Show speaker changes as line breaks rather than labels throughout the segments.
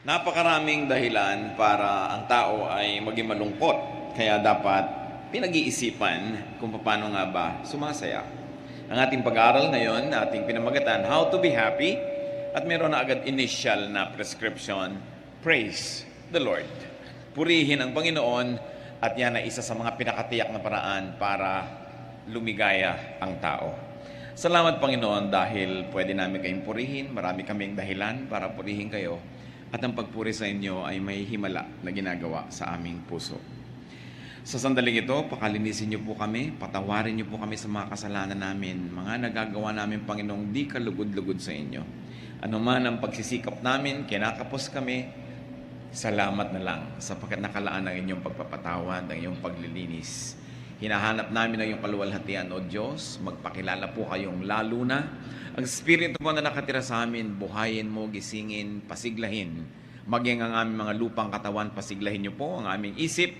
Napakaraming dahilan para ang tao ay maging malungkot. Kaya dapat pinag-iisipan kung paano nga ba sumasaya. Ang ating pag-aaral ngayon, ating pinamagatan, How to be Happy, at meron na agad initial na prescription, Praise the Lord. Purihin ang Panginoon, at yan ay isa sa mga pinakatiyak na paraan para lumigaya ang tao. Salamat Panginoon dahil pwede namin kayong purihin. Marami kaming dahilan para purihin kayo. At ang pagpuri sa inyo ay may himala na ginagawa sa aming puso. Sa sandaling ito, pakalinisin niyo po kami, patawarin niyo po kami sa mga kasalanan namin, mga nagagawa namin, Panginoong, di kalugod-lugod sa inyo. Ano man ang pagsisikap namin, kinakapos kami, salamat na lang sapagkat nakalaan ang inyong pagpapatawad, ang inyong paglilinis. Hinahanap namin ang iyong kaluwalhatian, O Diyos, magpakilala po kayong lalo na. Ang Espiritu mo na nakatira sa amin, buhayin mo, gisingin, pasiglahin. Maging ang aming mga lupang katawan, pasiglahin niyo po ang aming isip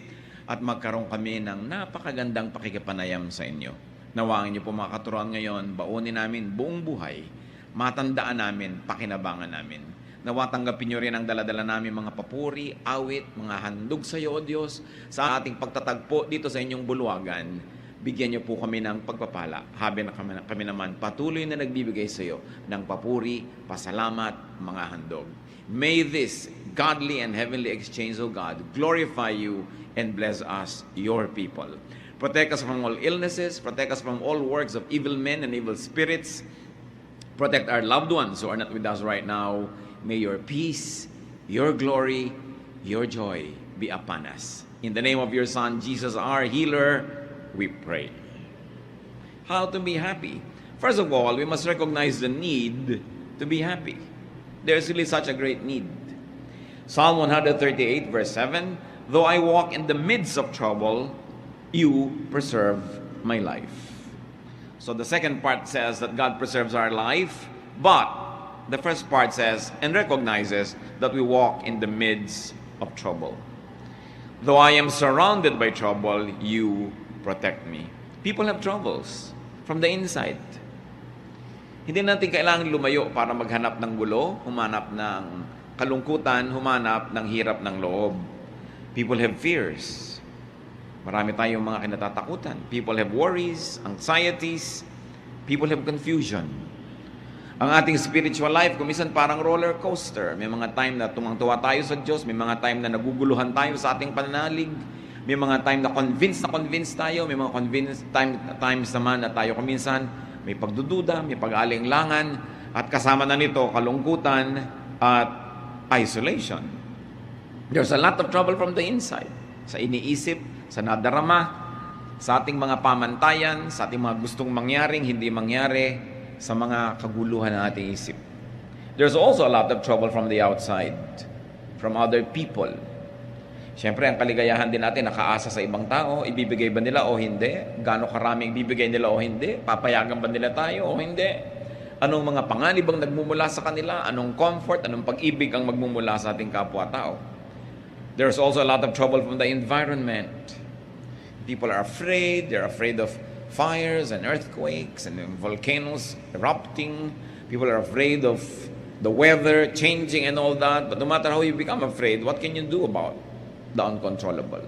at magkaroon kami ng napakagandang pakikipanayam sa inyo. Nawangin niyo po mga katuruan ngayon, baunin namin buong buhay, matandaan namin, pakinabangan namin. Nawa tanggapin niyo rin ang daladala namin mga papuri, awit, mga handog sa iyo, O Diyos, sa ating pagtatagpo dito sa inyong bulwagan. Bigyan niyo po kami ng pagpapala. Habi na kami naman patuloy na nagbibigay sa iyo ng papuri, pasalamat, mga handog. May this godly and heavenly exchange, O God, glorify you and bless us, your people. Protect us from all illnesses, protect us from all works of evil men and evil spirits. Protect our loved ones who are not with us right now. May your peace, your glory, your joy be upon us. In the name of your Son, Jesus, our healer, we pray. How to be happy? First of all, we must recognize the need to be happy. There's really such a great need. Psalm 138 verse 7, Though I walk in the midst of trouble, you preserve my life. So the second part says that God preserves our life, but the first part says and recognizes that we walk in the midst of trouble. Though I am surrounded by trouble, you protect me. People have troubles from the inside. Hindi natin kailangan lumayo para maghanap ng gulo, humanap ng kalungkutan, humanap ng hirap ng loob. People have fears. Marami tayong mga kinatatakutan. People have worries, anxieties. People have confusion. Ang ating spiritual life, kumisan parang roller coaster. May mga time na tumang-tuwa tayo sa Diyos, may mga time na naguguluhan tayo sa ating pananalig, may mga time na convinced tayo, may mga times naman na tayo kuminsan may pagdududa, may pag-alinlangan, at kasama na nito kalungkutan at isolation. There's a lot of trouble from the inside. Sa iniisip, sa nadarama, sa ating mga pamantayan, sa ating mga gustong mangyaring hindi mangyari, sa mga kaguluhan ng ating isip. There's also a lot of trouble from the outside, from other people. Siyempre, ang kaligayahan din natin nakaasa sa ibang tao. Ibibigay ba nila o hindi? Gaano karami ibibigay nila o hindi? Papayagan ba nila tayo o hindi? Anong mga panganib ang nagmumula sa kanila? Anong comfort, anong pag-ibig ang magmumula sa ating kapwa-tao? There's also a lot of trouble from the environment. People are afraid. They're afraid of fires and earthquakes and volcanoes erupting. People are afraid of the weather changing and all that. But no matter how you become afraid, what can you do about the uncontrollable?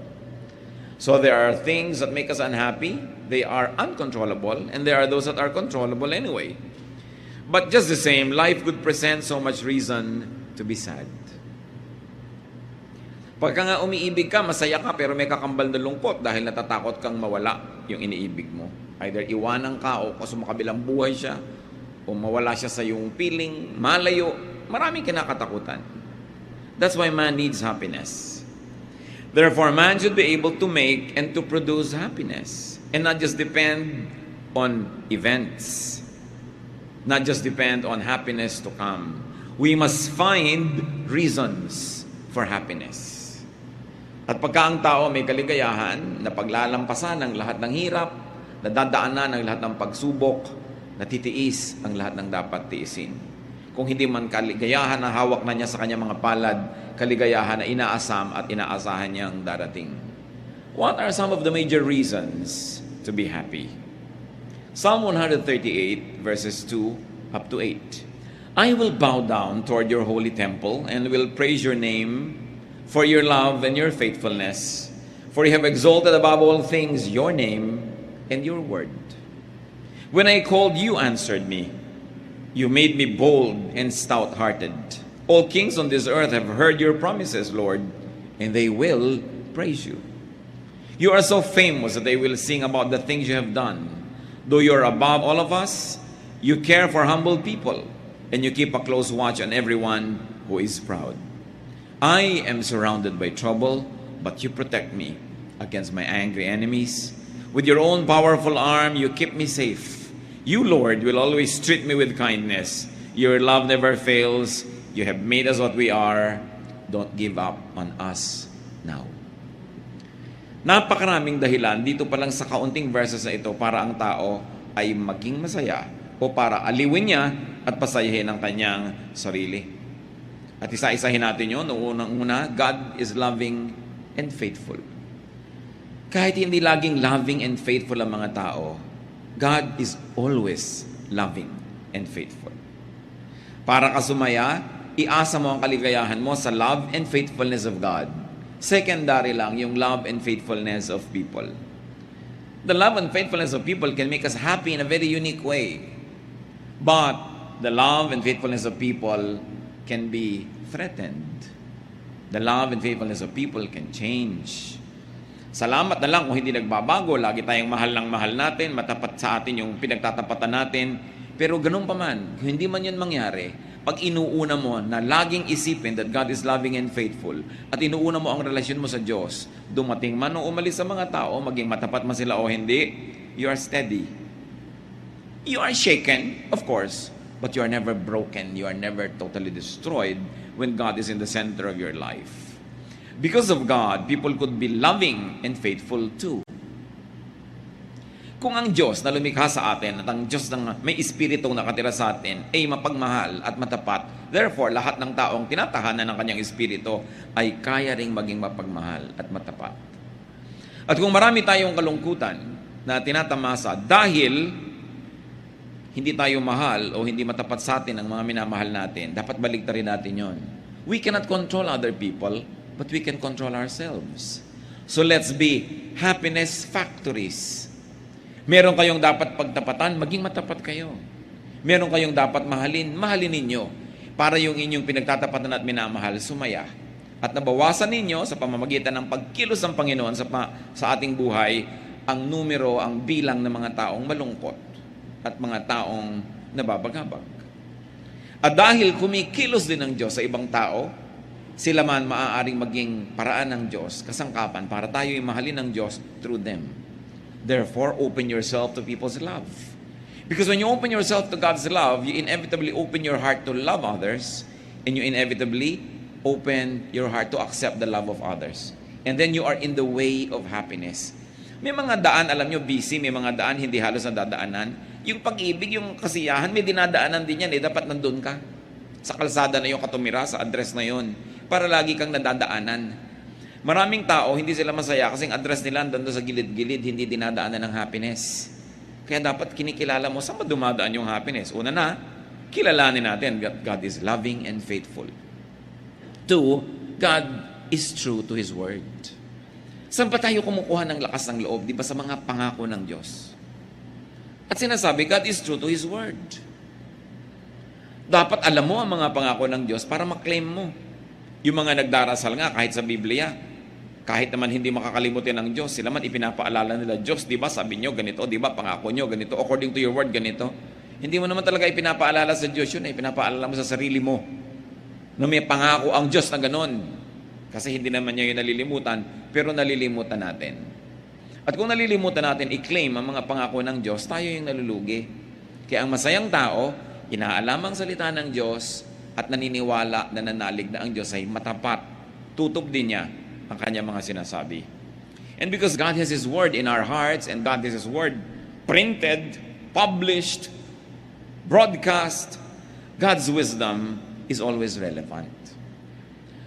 So there are things that make us unhappy. They are uncontrollable, and there are those that are controllable anyway. But just the same, life could present so much reason to be sad. Pagka nga umiibig ka, masaya ka, pero may kakambal na lungkot dahil natatakot kang mawala yung iniibig mo. Either iwanan ka o sumakabilang buhay siya, o mawala siya sa iyong piling, malayo. Maraming kinakatakutan. That's why man needs happiness. Therefore, man should be able to make and to produce happiness and not just depend on events, not just depend on happiness to come. We must find reasons for happiness. At pagka ang tao may kaligayahan na paglalampasan ng lahat ng hirap, nadadaanan ng lahat ng pagsubok, natitiis ang lahat ng dapat tiisin. Kung hindi man kaligayahan na hawak na niya sa kanyang mga palad, kaligayahan na inaasam at inaasahan niyang darating. What are some of the major reasons to be happy? Psalm 138 verses 2 up to 8. I will bow down toward your holy temple and will praise your name for your love and your faithfulness. For you have exalted above all things your name and your word. When I called, you answered me. You made me bold and stout-hearted. All kings on this earth have heard your promises, Lord, and they will praise you. You are so famous that they will sing about the things you have done. Though you are above all of us, you care for humble people, and you keep a close watch on everyone who is proud. I am surrounded by trouble, but you protect me against my angry enemies. With your own powerful arm, you keep me safe. You, Lord, will always treat me with kindness. Your love never fails. You have made us what we are. Don't give up on us now. Napakaraming dahilan dito pa lang sa kaunting verses na ito para ang tao ay maging masaya o para aliwin niya at pasayahin ang kanyang sarili. At isa-isahin natin yun. Unang-una, God is loving and faithful. Kahit hindi laging loving and faithful ang mga tao, God is always loving and faithful. Para ka sumaya, iasa mo ang kaligayahan mo sa love and faithfulness of God. Secondary lang yung love and faithfulness of people. The love and faithfulness of people can make us happy in a very unique way. But the love and faithfulness of people can be threatened. The love and faithfulness of people can change. Salamat na lang kung hindi nagbabago. Lagi tayong mahal ng mahal natin, matapat sa atin yung pinagtatapatan natin. Pero ganun pa man, kung hindi man yun mangyari, pag inuuna mo na laging isipin that God is loving and faithful, at inuuna mo ang relasyon mo sa Diyos, dumating man o umalis sa mga tao, maging matapat man sila o hindi, you are steady. You are shaken, of course, but you are never broken. You are never totally destroyed when God is in the center of your life. Because of God, people could be loving and faithful too. Kung ang Diyos na lumikha sa atin at ang Diyos na may espiritu nakatira sa atin ay mapagmahal at matapat, therefore, lahat ng taong tinatahanan ng kanyang espiritu ay kaya ring maging mapagmahal at matapat. At kung marami tayong kalungkutan na tinatamasa dahil hindi tayo mahal o hindi matapat sa atin ang mga minamahal natin, dapat baligtarin natin yon. We cannot control other people, but we can control ourselves. So let's be happiness factories. Meron kayong dapat pagtapatan, maging matapat kayo. Meron kayong dapat mahalin, mahalin ninyo. Para yung inyong pinagtatapatan at minamahal, sumaya. At nabawasan ninyo sa pamamagitan ng pagkilos ng Panginoon sa ating buhay, ang numero, ang bilang ng mga taong malungkot at mga taong nababagabag. At dahil kumikilos din ng Diyos sa ibang tao, sila man maaaring maging paraan ng Diyos, kasangkapan para tayo'y mahalin ng Diyos through them. Therefore, open yourself to people's love. Because when you open yourself to God's love, you inevitably open your heart to love others, and you inevitably open your heart to accept the love of others. And then you are in the way of happiness. May mga daan, alam nyo, busy, may mga daan hindi halos nadadaanan. Yung pag-ibig, yung kasiyahan, may dinadaanan din yan. Dapat nandun ka. Sa kalsada na yung katumira, sa address na yun. Para lagi kang nadadaanan. Maraming tao, hindi sila masaya kasi ang address nila nandun sa gilid-gilid, hindi dinadaanan ng happiness. Kaya dapat kinikilala mo, saan ba dumadaan yung happiness? Una na, kilalanin natin, God is loving and faithful. Two, God is true to His word. Saan pa tayo kumukuha ng lakas ng loob? Di ba sa mga pangako ng Diyos? At sinasabi, God is true to His word. Dapat alam mo ang mga pangako ng Diyos para maklaim mo. Yung mga nagdarasal nga kahit sa Biblia, kahit naman hindi makakalimutin ng Diyos, sila man ipinapaalala nila, Diyos, di ba sabi nyo ganito, di ba pangako nyo ganito, according to your word ganito. Hindi mo naman talaga ipinapaalala sa Diyos yun, ipinapaalala mo sa sarili mo na may pangako ang Diyos na ganon. Kasi hindi naman niya yung nalilimutan, pero nalilimutan natin. At kung nalilimutan natin, i-claim ang mga pangako ng Diyos, tayo yung nalulugi. Kaya ang masayang tao, inaalam ang salita ng Diyos at naniniwala na nanalig na ang Diyos ay matapat. Tutok din niya ang kanyang mga sinasabi. And because God has His word in our hearts and God has His word printed, published, broadcast, God's wisdom is always relevant.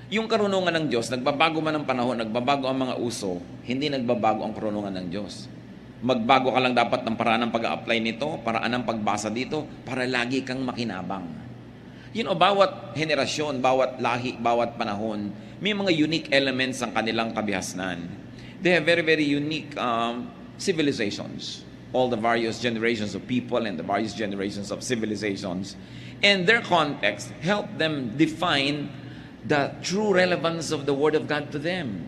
Yung karunungan ng Diyos, nagbabago man ang panahon, nagbabago ang mga uso, hindi nagbabago ang karunungan ng Diyos. Magbago ka lang dapat ng paraan ng pag-a-apply nito, paraan ng pagbasa dito, para lagi kang makinabang. Bawat henerasyon, bawat lahi, bawat panahon, may mga unique elements ang kanilang kabihasnan. They have very, very unique civilizations. All the various generations of people and the various generations of civilizations. And their context help them define the true relevance of the Word of God to them.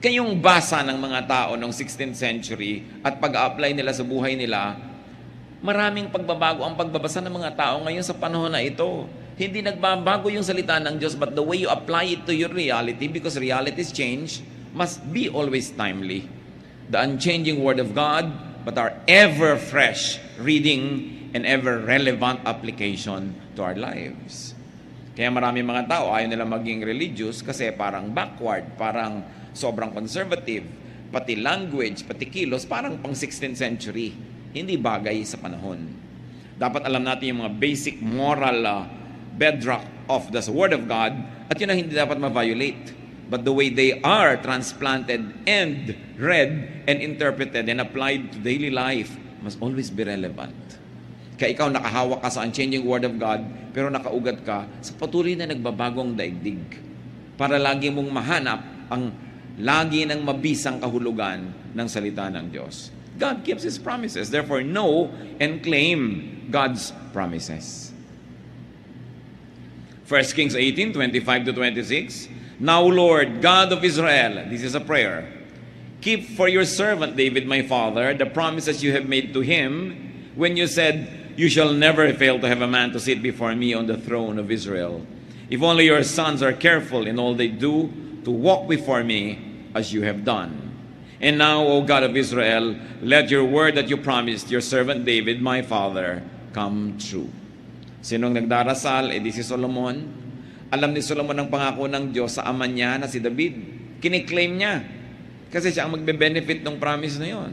Kayong basa ng mga tao noong 16th century at pag-apply nila sa buhay nila, maraming pagbabago ang pagbabasa ng mga tao ngayon sa panahon na ito. Hindi nagbabago yung salita ng Diyos, but the way you apply it to your reality, because realities change, must be always timely. The unchanging Word of God, but our ever-fresh reading and ever-relevant application to our lives. Kaya marami mga tao ayaw nila maging religious kasi parang backward, parang sobrang conservative, pati language, pati kilos, parang pang 16th century. Hindi bagay sa panahon. Dapat alam natin yung mga basic moral bedrock of the Word of God at yun ang hindi dapat ma-violate. But the way they are transplanted and read and interpreted and applied to daily life must always be relevant. Kaya ikaw nakahawak ka sa unchanging Word of God, pero nakaugat ka sa patuloy na nagbabagong daigdig. Para lagi mong mahanap ang lagi ng mabisang kahulugan ng salita ng Diyos. God keeps His promises. Therefore, know and claim God's promises. 1 Kings 18, 25-26. Now, Lord, God of Israel, this is a prayer, keep for your servant David, my father, the promises you have made to him when you said, you shall never fail to have a man to sit before me on the throne of Israel. If only your sons are careful in all they do to walk before me as you have done. And now, O God of Israel, let your word that you promised your servant David, my father, come true. Sinong nagdarasal? Di si Solomon. Alam ni Solomon ang pangako ng Diyos sa ama niya na si David. Kiniklaim niya. Kasi siya ang magbe-benefit ng promise na yon.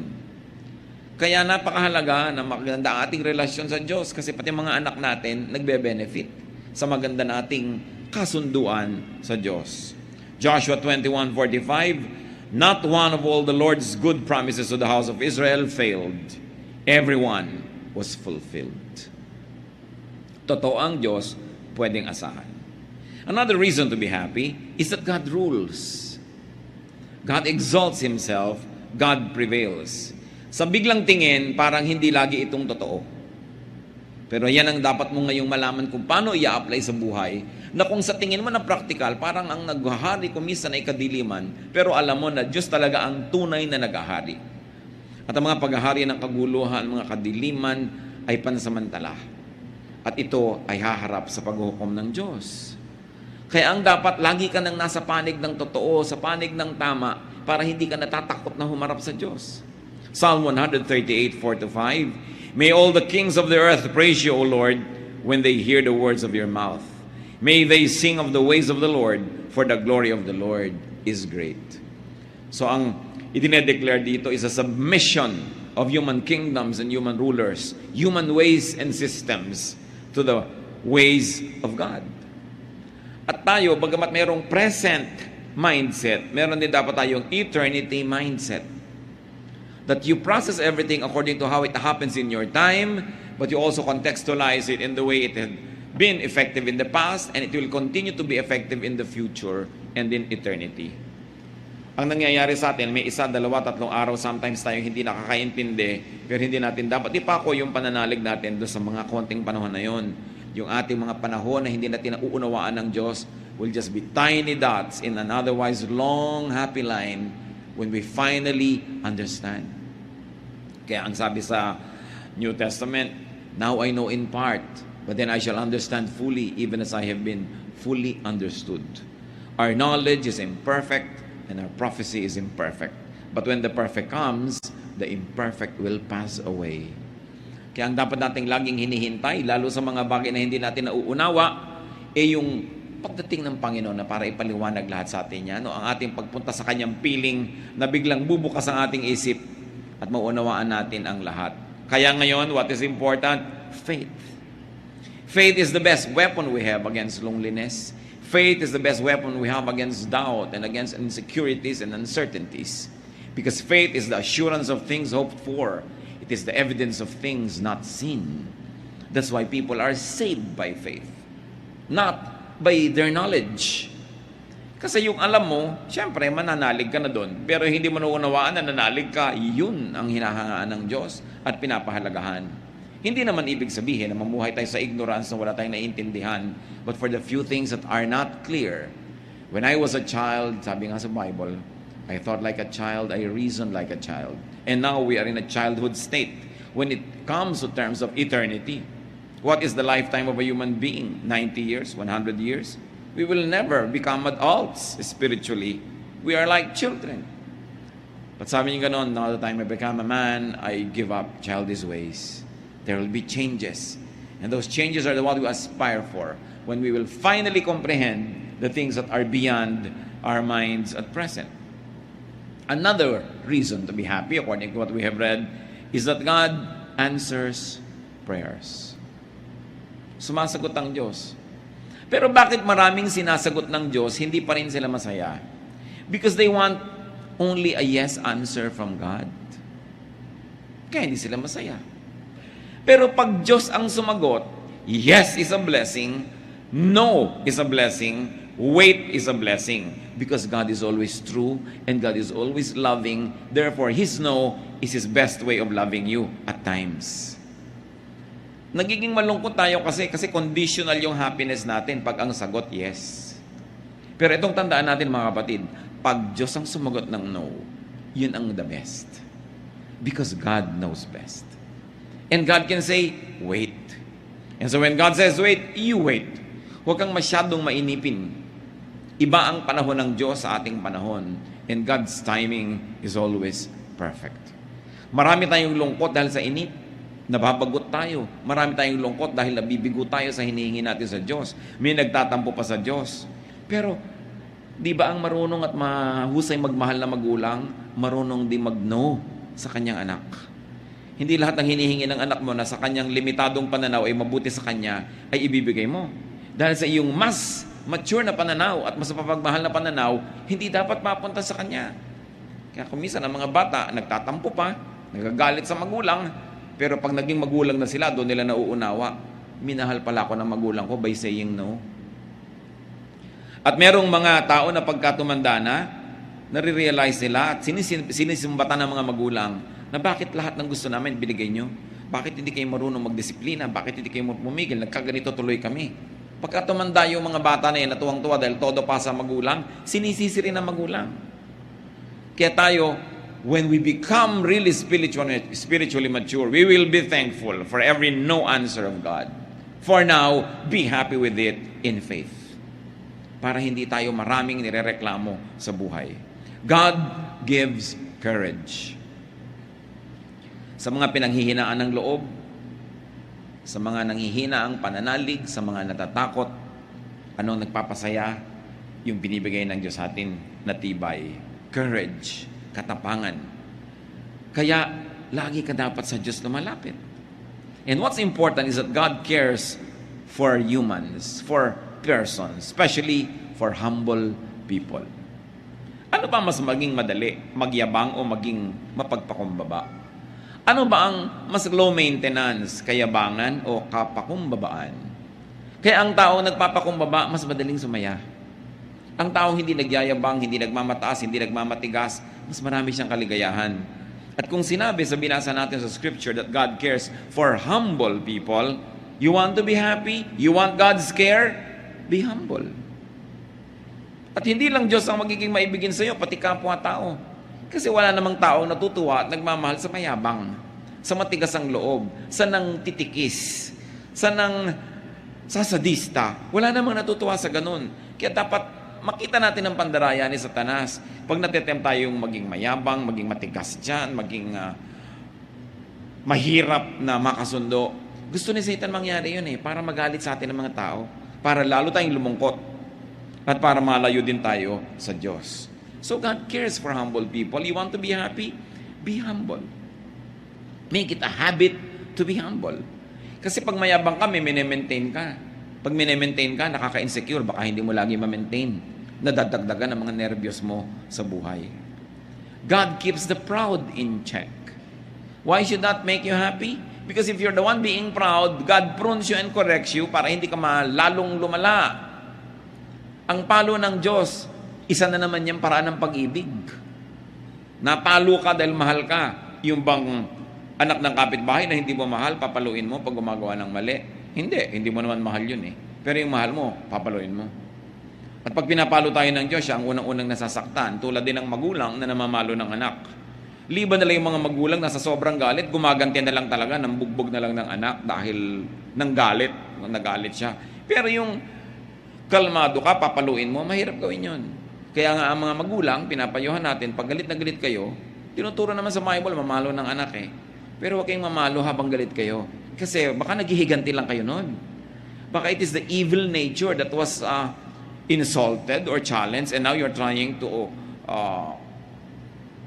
Kaya napakahalaga na maganda ang ating relasyon sa Diyos kasi pati mga anak natin nagbe-benefit sa maganda nating kasunduan sa Diyos. Joshua 21:45, not one of all the Lord's good promises to the house of Israel failed. Everyone was fulfilled. Totoo ang Diyos, pwedeng asahan. Another reason to be happy is that God rules. God exalts Himself, God prevails. Sa biglang tingin, parang hindi lagi itong totoo. Pero yan ang dapat mo ngayong malaman kung paano i-apply sa buhay, na kung sa tingin mo na practical, parang ang naghahari kumisan ay kadiliman, pero alam mo na Diyos talaga ang tunay na naghahari. At ang mga paghahari ng kaguluhan, mga kadiliman, ay pansamantala. At ito ay haharap sa paghuhukom ng Diyos. Kaya ang dapat, lagi ka nang nasa panig ng totoo, sa panig ng tama, para hindi ka natatakot na humarap sa Diyos. Psalm 138:4-5, may all the kings of the earth praise you, O Lord, when they hear the words of your mouth. May they sing of the ways of the Lord, for the glory of the Lord is great. So ang idinedeclare dito is a submission of human kingdoms and human rulers, human ways and systems to the ways of God. At tayo, bagamat mayroong present mindset, meron din dapat tayong eternity mindset. That you process everything according to how it happens in your time, but you also contextualize it in the way it had been effective in the past, and it will continue to be effective in the future and in eternity. Ang nangyayari sa atin, may 1, 2, 3 araw, sometimes tayo hindi nakakaintindi, pero hindi natin dapat ipako yung pananalig natin doon sa mga konting panahon na yon. Yung ating mga panahon na hindi natin nauunawaan ng Diyos will just be tiny dots in an otherwise long, happy line when we finally understand. Kaya ang sabi sa New Testament, now I know in part, but then I shall understand fully, even as I have been fully understood. Our knowledge is imperfect, and our prophecy is imperfect. But when the perfect comes, the imperfect will pass away. Kaya ang dapat nating laging hinihintay, lalo sa mga bagay na hindi natin nauunawa, yung pagdating ng Panginoon na para ipaliwanag lahat sa atin yan. Ang ating pagpunta sa Kanyang piling na biglang bubukas ang ating isip at maunawaan natin ang lahat. Kaya ngayon, what is important? Faith. Faith is the best weapon we have against loneliness. Faith is the best weapon we have against doubt and against insecurities and uncertainties. Because faith is the assurance of things hoped for. It is the evidence of things not seen. That's why people are saved by faith. not by their knowledge. Kasi yung alam mo, syempre, mananalig ka na doon. Pero hindi mo naunawaan na nanalig ka, yun ang hinahangaan ng Diyos at pinapahalagahan. Hindi naman ibig sabihin na mamuhay tayo sa ignorance na wala tayong naiintindihan. But for the few things that are not clear, when I was a child, sabi nga sa Bible, I thought like a child, I reasoned like a child. And now we are in a childhood state. When it comes to terms of eternity, what is the lifetime of a human being? 90 years? 100 years? We will never become adults spiritually. We are like children. But sabi niya ganon, now the time I become a man, I give up childish ways. There will be changes. And those changes are the what we aspire for when we will finally comprehend the things that are beyond our minds at present. Another reason to be happy, according to what we have read, is that God answers prayers. Sumasagot ang Diyos. Pero bakit maraming sinasagot ng Diyos, hindi pa rin sila masaya? Because they want only a yes answer from God. Kaya hindi sila masaya. Pero pag Diyos ang sumagot, yes is a blessing, no is a blessing, wait is a blessing. Because God is always true and God is always loving. Therefore, His no is His best way of loving you at times. Nagiging malungkot tayo kasi conditional yung happiness natin pag ang sagot yes. Pero itong tandaan natin mga kapatid, pag Diyos ang sumagot ng no, yun ang the best. Because God knows best. And God can say, wait. And so when God says wait, you wait. Huwag kang masyadong mainipin. Iba ang panahon ng Diyos sa ating panahon. And God's timing is always perfect. Marami tayong lungkot dahil sa inip. Nababagot tayo. Marami tayong lungkot dahil nabibigo tayo sa hinihingi natin sa Diyos. May nagtatampo pa sa Diyos. Pero, di ba ang marunong at mahusay magmahal na magulang, marunong di mag-no sa kanyang anak? Hindi lahat ng hinihingi ng anak mo na sa kanyang limitadong pananaw ay mabuti sa kanya, ay ibibigay mo. Dahil sa iyong mas mature na pananaw at mas mapagmahal na pananaw, hindi dapat mapunta sa kanya. Kaya kumisan ang mga bata, nagtatampo pa, nagagalit sa magulang, pero pag naging magulang na sila, doon nila nauunawa, minahal pala ako ng magulang ko by saying no. At merong mga tao na pagka tumanda na, nare-realize nila at sinisimbatan ng mga magulang na bakit lahat ng gusto namin binigay nyo? Bakit hindi kayo marunong magdisiplina? Bakit hindi kayo pumigil? Nagkaganito tuloy kami. Pagka tumanda yung mga bata na yan, natuwang-tuwa dahil todo pa sa magulang, sinisisi rin ng magulang. Kaya tayo, when we become really spiritually mature, we will be thankful for every no answer of God. For now, be happy with it in faith. Para hindi tayo maraming nirereklamo sa buhay. God gives courage. Sa mga pinanghihinaan ng loob, sa mga nanghihina ang pananalig, sa mga natatakot, ano nagpapasaya? Yung binibigay ng Diyos sa atin na tibay. Courage. Katapangan. Kaya, lagi ka dapat sa Diyos lumalapit. And what's important is that God cares for humans, for persons, especially for humble people. Ano ba mas maging madali? Magyabang o maging mapagpakumbaba? Ano ba ang mas low maintenance? Kayabangan o kapakumbabaan? Kaya ang taong nagpapakumbaba, mas madaling sumaya. Ang taong hindi nagyayabang, hindi nagmamataas, hindi nagmamatigas, mas marami siyang kaligayahan. At kung sinabi sa binasa natin sa scripture that God cares for humble people, you want to be happy? You want God's care? Be humble. At hindi lang Diyos ang magiging maibigin sa iyo, pati kapwa-tao. Kasi wala namang taong natutuwa at nagmamahal sa mayabang, sa matigas ang loob, sa nang titikis, sa nang sasadista. Wala namang natutuwa sa ganun. Kaya dapat makita natin ang pandaraya ni Satanas. Pag natetempt tayong maging mayabang, maging matigas dyan, maging mahirap na makasundo, gusto ni Satan mangyari yun para magalit sa atin ng mga tao, para lalo tayong lumungkot, at para malayo din tayo sa Diyos. So God cares for humble people. You want to be happy? Be humble. Make it a habit to be humble. Kasi pag mayabang ka, may maintain ka. Pag maintain ka, nakaka-insecure, baka hindi mo lagi ma-maintain. Nadadagdagan ang mga nervyos mo sa buhay. God keeps the proud in check. Why should that make you happy? Because if you're the one being proud, God prunes you and corrects you para hindi ka lalong lumala. Ang palo ng Diyos, isa na naman yung paraan ng pag-ibig. Napalo ka dahil mahal ka. Yung bang anak ng kapitbahay na hindi mo mahal, papaluin mo pag gumagawa ng mali. Hindi mo naman mahal yun eh. Pero yung mahal mo, papaluin mo. At pag pinapalo tayo ng Diyos, siya ang unang-unang nasasaktan, tulad din ng magulang na namamalo ng anak. Liban na lang yung mga magulang na sa sobrang galit, gumaganti na lang talaga, ng bugbog na lang ng anak dahil ng galit, nagalit siya. Pero yung kalmado ka, papaluin mo, mahirap gawin yun. Kaya nga ang mga magulang, pinapayuhan natin, pag galit na galit kayo, tinuturo naman sa Bible, mamalo ng anak eh. Pero huwag kayong mamalo habang galit kayo. Kasi baka naghihiganti lang kayo nun. Baka it is the evil nature that was insulted or challenged, and now you're trying to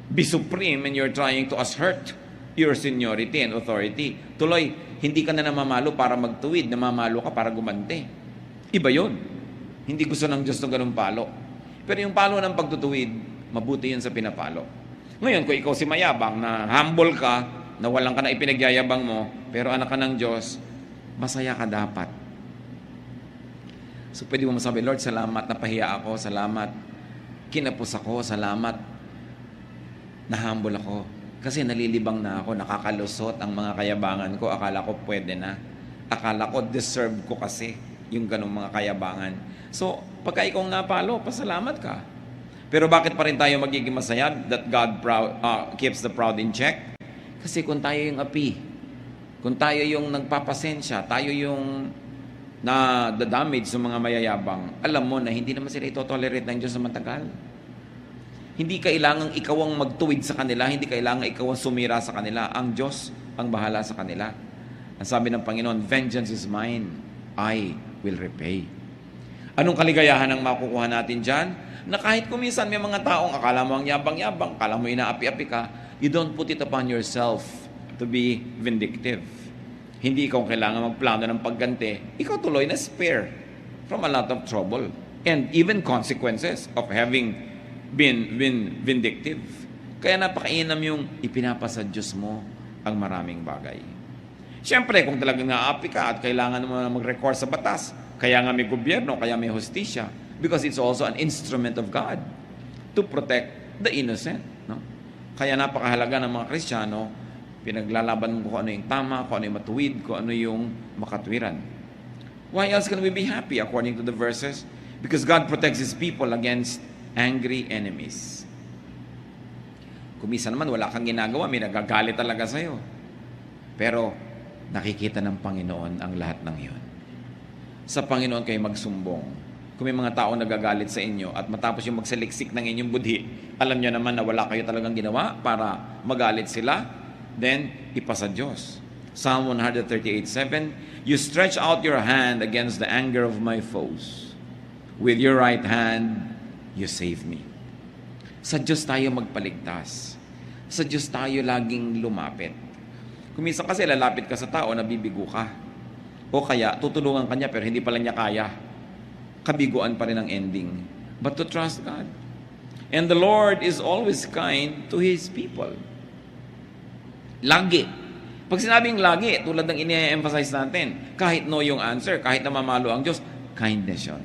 be supreme and you're trying to assert your seniority and authority. Tuloy, hindi ka na namamalo para magtuwid, namamalo ka para gumanti. Iba yun. Hindi gusto ng Diyos ng ganung palo. Pero yung palo ng pagtutuwid, mabuti yun sa pinapalo. Ngayon, kung ikaw si mayabang, na humble ka, na walang ka na ipinagyayabang mo, pero anak ka ng Diyos, masaya ka dapat. So pwede mo masabi, Lord, salamat, napahiya ako, salamat, kinapos ako, salamat, na-humble ako. Kasi nalilibang na ako, nakakalusot ang mga kayabangan ko. Akala ko pwede na. Akala ko deserve ko kasi yung ganong mga kayabangan. So, pagka ikaw napalo, pasalamat ka. Pero bakit pa rin tayo magiging masaya that God keeps the proud in check? Kasi kung tayo yung api, kung tayo yung nagpapasensya, tayo yung na-damage sa mga mayayabang, alam mo na hindi naman sila ito-tolerate ng Diyos sa matagal. Hindi kailangang ikaw ang magtuwid sa kanila, hindi kailangang ikaw ang sumira sa kanila. Ang Diyos ang bahala sa kanila. Ang sabi ng Panginoon, vengeance is mine, I will repay. Anong kaligayahan ang makukuha natin dyan? Na kahit kuminsan may mga taong akala mo ang yabang-yabang, akala mo inaapi-api ka, you don't put it upon yourself to be vindictive. Hindi ikaw kailangan magplano ng pagganti. Ikaw tuloy na spare from a lot of trouble and even consequences of having been vindictive. Kaya napakainam yung ipinapasa Diyos mo ang maraming bagay. Siyempre, kung talagang naapi ka at kailangan mo na mag-recourse sa batas, kaya nga may gobyerno, kaya may hustisya, because it's also an instrument of God to protect the innocent. No? Kaya napakahalaga ng mga Kristiyano, pinaglalaban mo kung ano yung tama, kung ano yung matuwid, kung ano yung makatwiran. Why else can we be happy according to the verses? Because God protects His people against angry enemies. Kung minsan naman wala kang ginagawa, may nagagalit talaga sa'yo. Pero nakikita ng Panginoon ang lahat ng iyon. Sa Panginoon kayo magsumbong. Kung may mga taong nagagalit sa inyo at matapos yung magsaliksik ng inyong budhi, alam nyo naman na wala kayo talagang ginawa para magalit sila, then ipasa Diyos. Psalm 138:7, You stretch out your hand against the anger of my foes. With your right hand, you save me. Sa Diyos tayo magpaligtas. Sa Diyos tayo laging lumapit. Kung minsan kasi lalapit ka sa tao, nabibigo ka. O kaya, tutulungan ka niya pero hindi pala niya kaya. Kabiguan pa rin ang ending. But to trust God. And the Lord is always kind to His people. Lagi. Pag sinabing lagi, tulad ng ini-emphasize natin, kahit no yung answer, kahit na mamalo ang Diyos, kindness yun.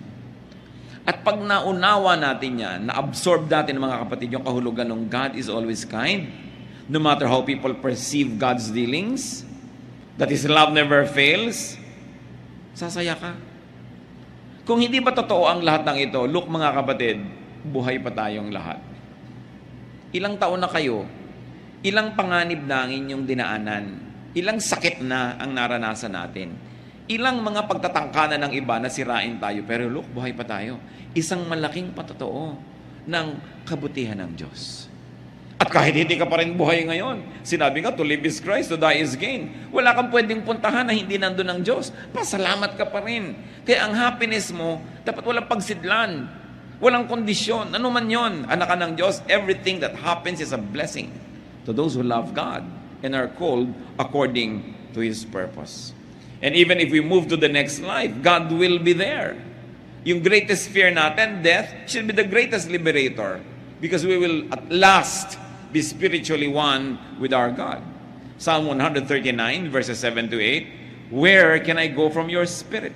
At pag naunawa natin yan, na-absorb natin mga kapatid yung kahulugan ng God is always kind, no matter how people perceive God's dealings, that His love never fails, sasaya ka. Kung hindi ba totoo ang lahat ng ito, look mga kapatid, buhay pa tayong lahat. Ilang taon na kayo, ilang panganib na ang inyong dinaanan, ilang sakit na ang naranasan natin, ilang mga pagtatangkanan ng iba na sirain tayo, pero look, buhay pa tayo. Isang malaking patotoo ng kabutihan ng Diyos. At kahit hindi ka pa rin buhay ngayon, sinabi nga, to live is Christ, to die is gain. Wala kang pwedeng puntahan na hindi nandun ng Diyos. Pasalamat ka pa rin. Kaya ang happiness mo, dapat walang pagsidlan. Walang kondisyon. Ano man yon, anak ka ng Diyos, everything that happens is a blessing to those who love God and are called according to His purpose. And even if we move to the next life, God will be there. Yung greatest fear natin, death, should be the greatest liberator because we will at last be spiritually one with our God. Psalm 139, verses 7 to 8, where can I go from your spirit?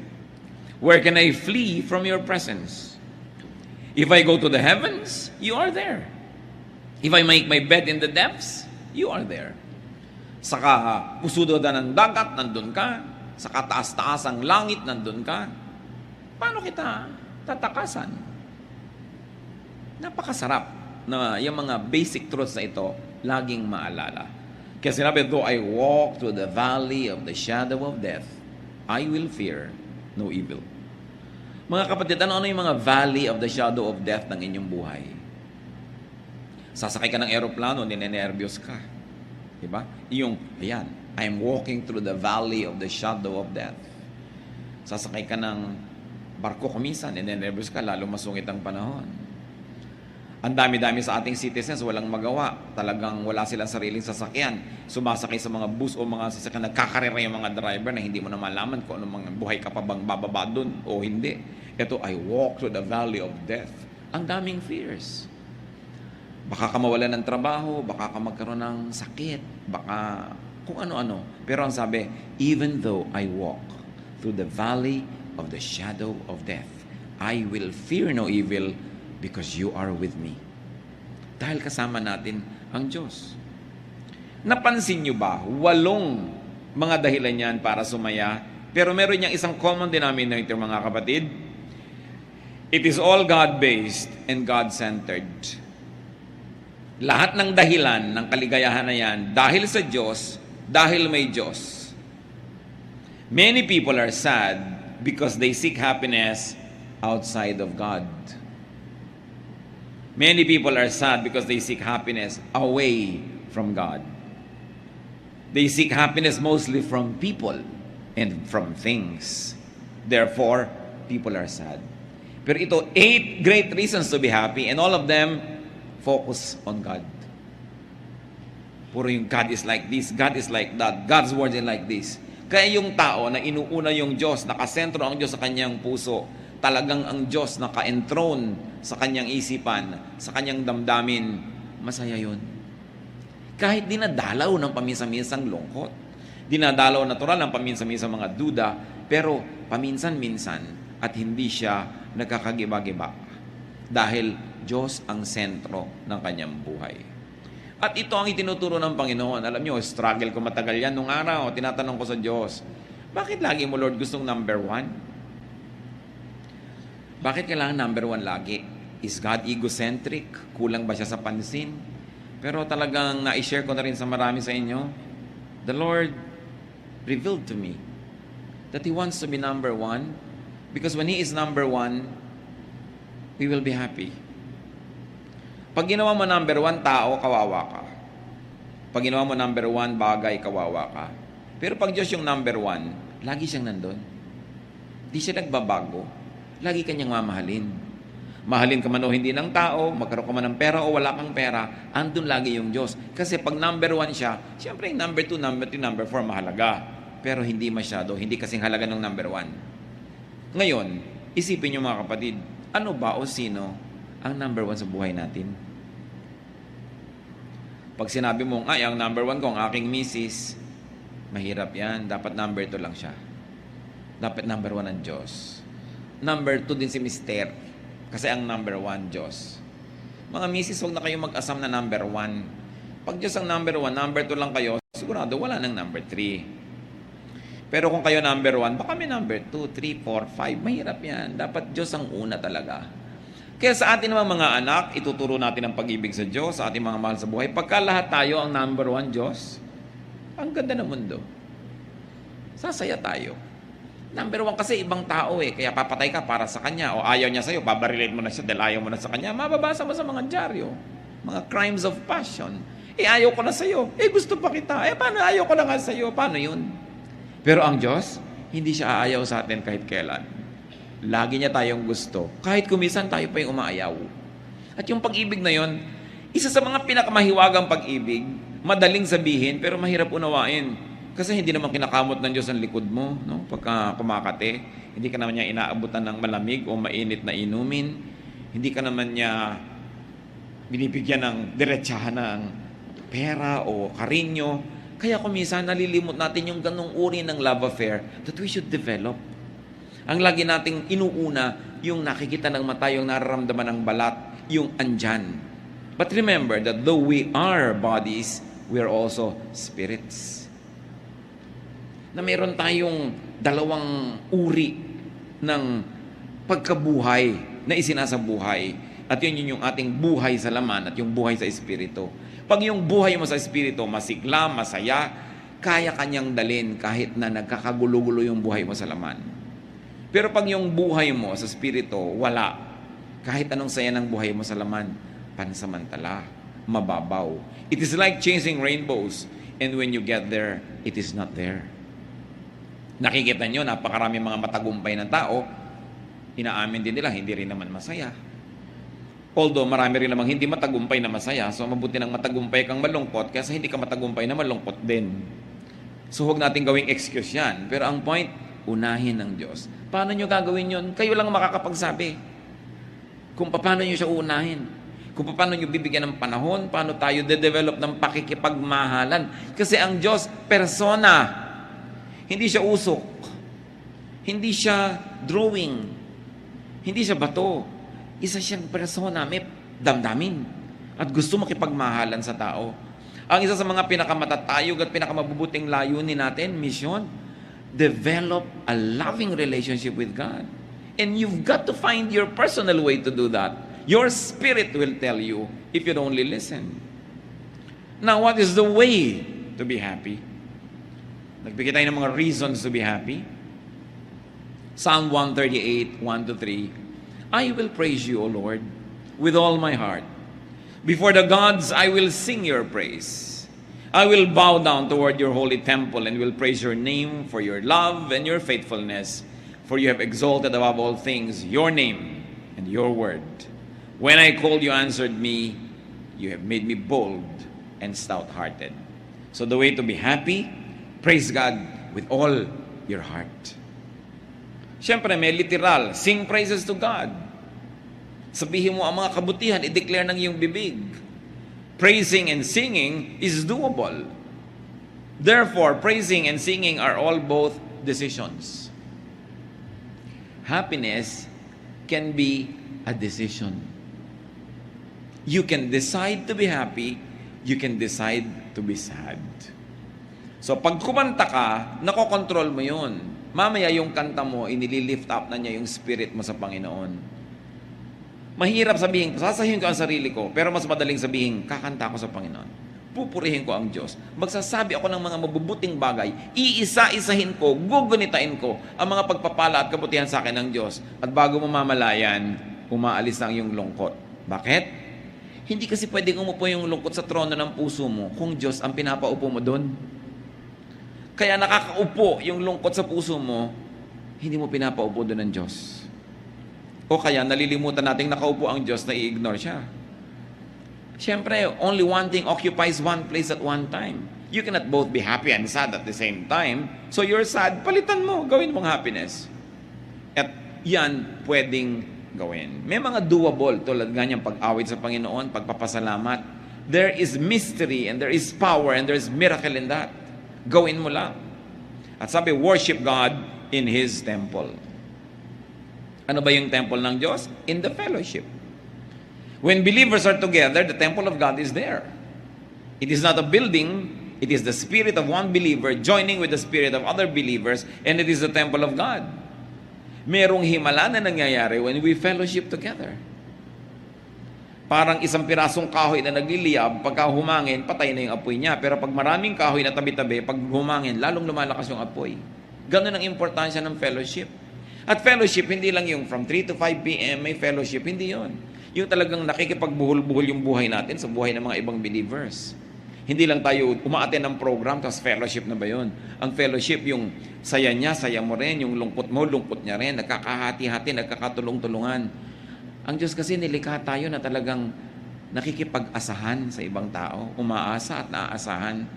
Where can I flee from your presence? If I go to the heavens, you are there. If I make my bed in the depths, you are there. Sa pusudodan ng dagat, nandun ka. Sa kataas-taas ang langit, nandun ka. Paano kita tatakasan? Napakasarap na yung mga basic truths na ito, laging maalala. Kaya sinabi, though I walk through the valley of the shadow of death, I will fear no evil. Mga kapatid, ano yung mga valley of the shadow of death ng inyong buhay? Sasakay ka ng aeroplano, ninenervyos ka. Diba? Yung, ayan, I'm walking through the valley of the shadow of death. Sasakay ka ng barko kumisan, ninenervyos ka, lalo masungit ang panahon. Ang dami-dami sa ating citizens, walang magawa. Talagang wala silang sariling sasakyan. Sumasakay sa mga bus o mga sasakyan, nagkakarera yung mga driver na hindi mo na malaman kung anong mga buhay ka pa bang bababa dun o hindi. Ito, I walk through the valley of death. Ang daming fears. Baka ka mawalan ng trabaho, baka ka magkaroon ng sakit, baka kung ano-ano. Pero ang sabi, even though I walk through the valley of the shadow of death, I will fear no evil because you are with me. Dahil kasama natin ang Diyos. Napansin nyo ba, 8 mga dahilan yan para sumaya, pero meron niyang isang common denominator, mga kapatid. It is all God-based and God-centered. Lahat ng dahilan ng kaligayahan na yan, dahil sa Diyos, dahil may Diyos. Many people are sad because they seek happiness outside of God. Many people are sad because they seek happiness away from God. They seek happiness mostly from people and from things. Therefore, people are sad. Pero ito, 8 great reasons to be happy, and all of them focus on God. Puro yung God is like this, God is like that, God's word is like this. Kaya yung tao na inuuna yung Diyos, nakasentro ang Diyos sa kanyang puso, talagang ang Diyos naka-enthroned sa kanyang isipan, sa kanyang damdamin, masaya yun. Kahit dinadalaw ng paminsan-minsang lungkot, dinadalaw natural ng paminsan-minsang mga duda, pero paminsan-minsan at hindi siya nagkakagiba-giba. Dahil Diyos ang sentro ng kanyang buhay. At ito ang itinuturo ng Panginoon. Alam niyo, struggle ko matagal yan nung araw. Tinatanong ko sa Diyos, bakit lagi mo, Lord, gustong number 1? Bakit kailangan number 1 lagi? Is God egocentric? Kulang ba siya sa pansin? Pero talagang na-share ko na rin sa marami sa inyo. The Lord revealed to me that He wants to be number 1 because when He is number 1, we will be happy. Pag ginawa mo number 1 tao, kawawa ka. Pag ginawa mo number 1 bagay, kawawa ka. Pero pag Diyos yung number 1, lagi siyang nandun. Di siya nagbabago. Lagi kanyang mamahalin. Mahalin ka man o hindi ng tao, magkaroon ka man ng pera o wala kang pera, andun lagi yung Diyos. Kasi pag number 1 siya, siyempre yung number 2, number 3, number 4 mahalaga. Pero hindi masyado, hindi kasing halaga ng number 1. Ngayon, isipin nyo mga kapatid, ano ba o sino ang number 1 sa buhay natin? Pag sinabi mong, ay, ang number 1 ko, ang aking misis, mahirap yan. Dapat number 2 lang siya. Dapat number 1 ang Diyos. Number 2 din si Mister. Kasi ang number 1, Diyos. Mga misis, huwag na kayo mag-asam na number 1. Pag Diyos ang number 1, number 2 lang kayo, sigurado wala ng number 3. Pero kung kayo number 1, baka may number 2, 3, 4, 5. Mahirap yan. Dapat Diyos ang una talaga. Kaya sa atin naman mga anak, ituturo natin ang pag-ibig sa Diyos, sa ating mga mahal sa buhay. Pagka lahat tayo ang number 1 Diyos, ang ganda ng mundo. Sasaya tayo. Number 1 kasi ibang tao kaya papatay ka para sa kanya o ayaw niya sa'yo, babarilate mo na siya dahil ayaw mo na sa kanya. Mababasa mo sa mga dyaryo, mga crimes of passion. Ayaw ko na sa'yo. Gusto pa kita. Paano ayaw ko na nga sa'yo? Paano yun? Pero ang Diyos, hindi siya aayaw sa atin kahit kailan. Lagi niya tayong gusto. Kahit kumisan tayo pa yung umaayaw. At yung pag-ibig na yon, isa sa mga pinakamahiwagang pag-ibig, madaling sabihin pero mahirap unawain. Kasi hindi naman kinakamot ng Diyos ang likod mo, no? Pagka kumakate, hindi ka naman niya inaabutan ng malamig o mainit na inumin. Hindi ka naman niya binibigyan ng diretsahan ng pera o karinyo. Kaya kuminsan nalilimot natin yung ganong uri ng love affair that we should develop. Ang lagi nating inuuna, yung nakikita ng mata, yung nararamdaman ng balat, yung andyan. But remember that though we are bodies, we are also spirits. Na mayroon tayong dalawang uri ng pagkabuhay na isinasabuhay. At yun yung ating buhay sa laman at yung buhay sa espiritu. Pag yung buhay mo sa espiritu, masigla, masaya, kaya kanyang dalin kahit na nagkakagulo-gulo yung buhay mo sa laman. Pero pag yung buhay mo sa espiritu, wala. Kahit anong saya ng buhay mo sa laman, pansamantala, mababaw. It is like chasing rainbows, and when you get there, it is not there. Nakikita nyo, napakarami mga matagumpay ng tao, inaamin din nila, hindi rin naman masaya. Although marami rin namang hindi matagumpay na masaya, so mabuti ng matagumpay kang malungkot kaysa hindi ka matagumpay na malungkot din. So huwag natin gawing excuse yan. Pero ang point, unahin ng Diyos. Paano nyo gagawin yun? Kayo lang makakapagsabi. Kung paano nyo siya uunahin. Kung paano nyo bibigyan ng panahon, paano tayo de-develop ng pakikipagmahalan. Kasi ang Diyos, persona. Hindi siya usok. Hindi siya drawing. Hindi siya bato. Isa siyang persona, may damdamin. At gusto makipagmahalan sa tao. Ang isa sa mga pinakamatatayog at pinakamabubuting layunin natin, mission, develop a loving relationship with God. And you've got to find your personal way to do that. Your spirit will tell you if you'd only listen. Now, what is the way to be happy? Nagbigay tayo ng mga reasons to be happy. Psalm 138, 1-3. I will praise you, O Lord, with all my heart. Before the gods, I will sing your praise. I will bow down toward your holy temple and will praise your name for your love and your faithfulness, for you have exalted above all things your name and your word. When I called, you answered me. You have made me bold and stout-hearted. So the way to be happy, praise God with all your heart. Siyempre, may literal, sing praises to God. Sabihin mo ang mga kabutihan, i-declare ng iyong bibig. Praising and singing is doable. Therefore, praising and singing are all both decisions. Happiness can be a decision. You can decide to be happy, you can decide to be sad. So, pag kumanta ka, nakokontrol mo yun. Mamaya yung kanta mo, inililift up na niya yung spirit mo sa Panginoon. Mahirap sabihin, sasabihin ko ang sarili ko, pero mas madaling sabihin, kakanta ko sa Panginoon. Pupurihin ko ang Diyos. Magsasabi ako ng mga mabubuting bagay, iisa-isahin ko, gugunitain ko ang mga pagpapala at kabutihan sa akin ng Diyos. At bago mo mamalayan, umaalis ang iyong lungkot. Bakit? Hindi kasi pwedeng umupo yung lungkot sa trono ng puso mo kung Diyos ang pinapaupo mo doon. Kaya nakakaupo yung lungkot sa puso mo, hindi mo pinapaupo doon ng Diyos. O kaya nalilimutan nating nakaupo ang Diyos na i-ignore siya. Siyempre, only one thing occupies one place at one time. You cannot both be happy and sad at the same time. So you're sad, palitan mo, gawin mong happiness. At yan pwedeng gawin. May mga doable tulad ganyang pag-awit sa Panginoon, pagpapasalamat. There is mystery and there is power and there is miracle in that. Gawin mo lang. At sabi, worship God in His temple. Ano ba yung temple ng Diyos? In the fellowship. When believers are together, the temple of God is there. It is not a building, it is the spirit of one believer joining with the spirit of other believers, and it is the temple of God. Merong himala na nangyayari when we fellowship together. Parang isang pirasong kahoy na nagliliyab, pagka humangin, patay na yung apoy niya. Pero pag maraming kahoy na tabi-tabi, pag humangin, lalong lumalakas yung apoy. Ganun ang importansya ng fellowship. At fellowship, hindi lang yung from 3 to 5 p.m. may fellowship, hindi yon. Yung talagang nakikipagbuhol-buhol yung buhay natin sa buhay ng mga ibang believers. Hindi lang tayo umaattend ng program, tapos fellowship na ba yun? Ang fellowship, yung saya niya, saya mo rin, yung lungkot mo, lungkot niya rin, nagkakahati-hati, nagkakatulong-tulungan. Ang Diyos kasi nilikha tayo na talagang nakikipag-asahan sa ibang tao, umaasa at naaasahan.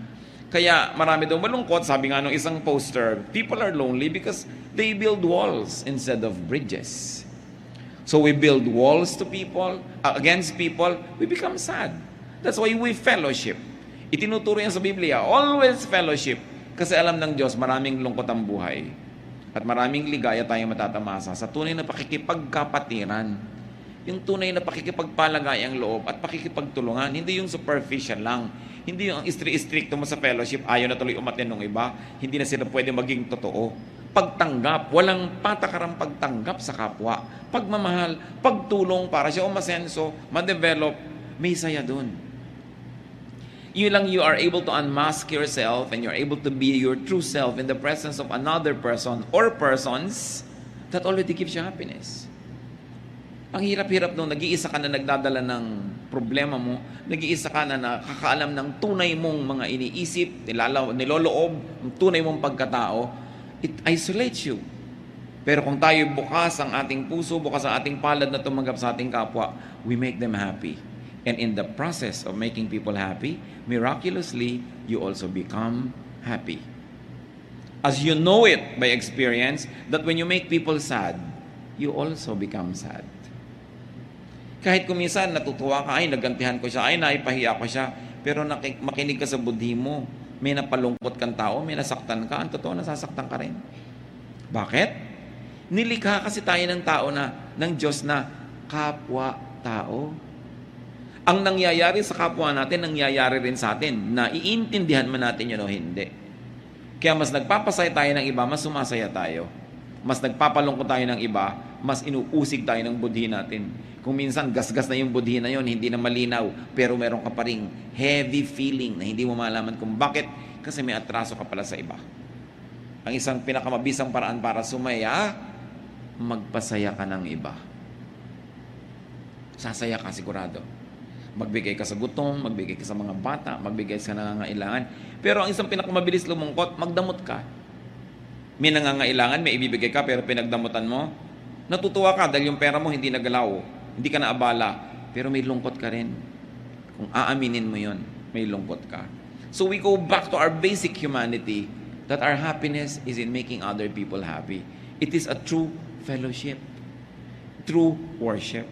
Kaya marami daw malungkot, sabi nga nung isang poster, people are lonely because they build walls instead of bridges. So we build walls to people, against people, we become sad. That's why we fellowship. Itinuturo yan sa Biblia, always fellowship. Kasi alam ng Diyos, maraming lungkot ang buhay. At maraming ligaya tayong matatamasa sa tunay na pakikipagkapatiran. Yung tunay na pakikipagpalagayang loob at pakikipagtulungan. Hindi yung superficial lang. Hindi yung stricto mo sa fellowship, ayaw na tuloy umatin ng iba. Hindi na sila pwede maging totoo. Pagtanggap, walang patakarang pagtanggap sa kapwa. Pagmamahal, pagtulong para siya umasenso, ma-develop, may saya dun. You are able to unmask yourself and you're able to be your true self in the presence of another person or persons that already gives you happiness. Ang hirap-hirap nung nag-iisa ka na nagdadala ng problema mo, nag-iisa ka na nakakaalam ng tunay mong mga iniisip, niloloob, ang tunay mong pagkatao, it isolates you. Pero kung tayo bukas ang ating puso, bukas ang ating palad na tumanggap sa ating kapwa, we make them happy. And in the process of making people happy, miraculously, you also become happy. As you know it by experience, that when you make people sad, you also become sad. Kahit kuminsan natutuwa ka, ay nagantihan ko siya, ay naipahiya ko siya, pero makinig ka sa budhi mo, may napalungkot kang tao, may nasaktan ka, ang totoo nasasaktan ka rin. Bakit? Nilikha kasi tayo ng tao ng Diyos na kapwa-tao. Ang nangyayari sa kapwa natin, nangyayari rin sa atin, na iintindihan man natin yun o hindi. Kaya mas nagpapasaya tayo ng iba, mas sumasaya tayo. Mas nagpapalungkot tayo ng iba, mas inuusig tayo ng budhi natin. Kung minsan gasgas na yung budhi na yun, hindi na malinaw, pero meron ka pa ring heavy feeling na hindi mo malaman kung bakit, kasi may atraso ka pala sa iba. Ang isang pinakamabisang paraan para sumaya, magpasaya ka ng iba. Sasaya ka sigurado. Magbigay ka sa gutom, magbigay ka sa mga bata, magbigay sa nangangailangan. Pero ang isang pinakamabilis lumungkot, magdamot ka. May nangangailangan, may ibibigay ka, pero pinagdamutan mo, natutuwa ka dahil yung pera mo hindi nagalaw, hindi ka naabala, pero may lungkot ka rin. Kung aaminin mo yon, may lungkot ka. So we go back to our basic humanity, that our happiness is in making other people happy. It is a true fellowship, true worship.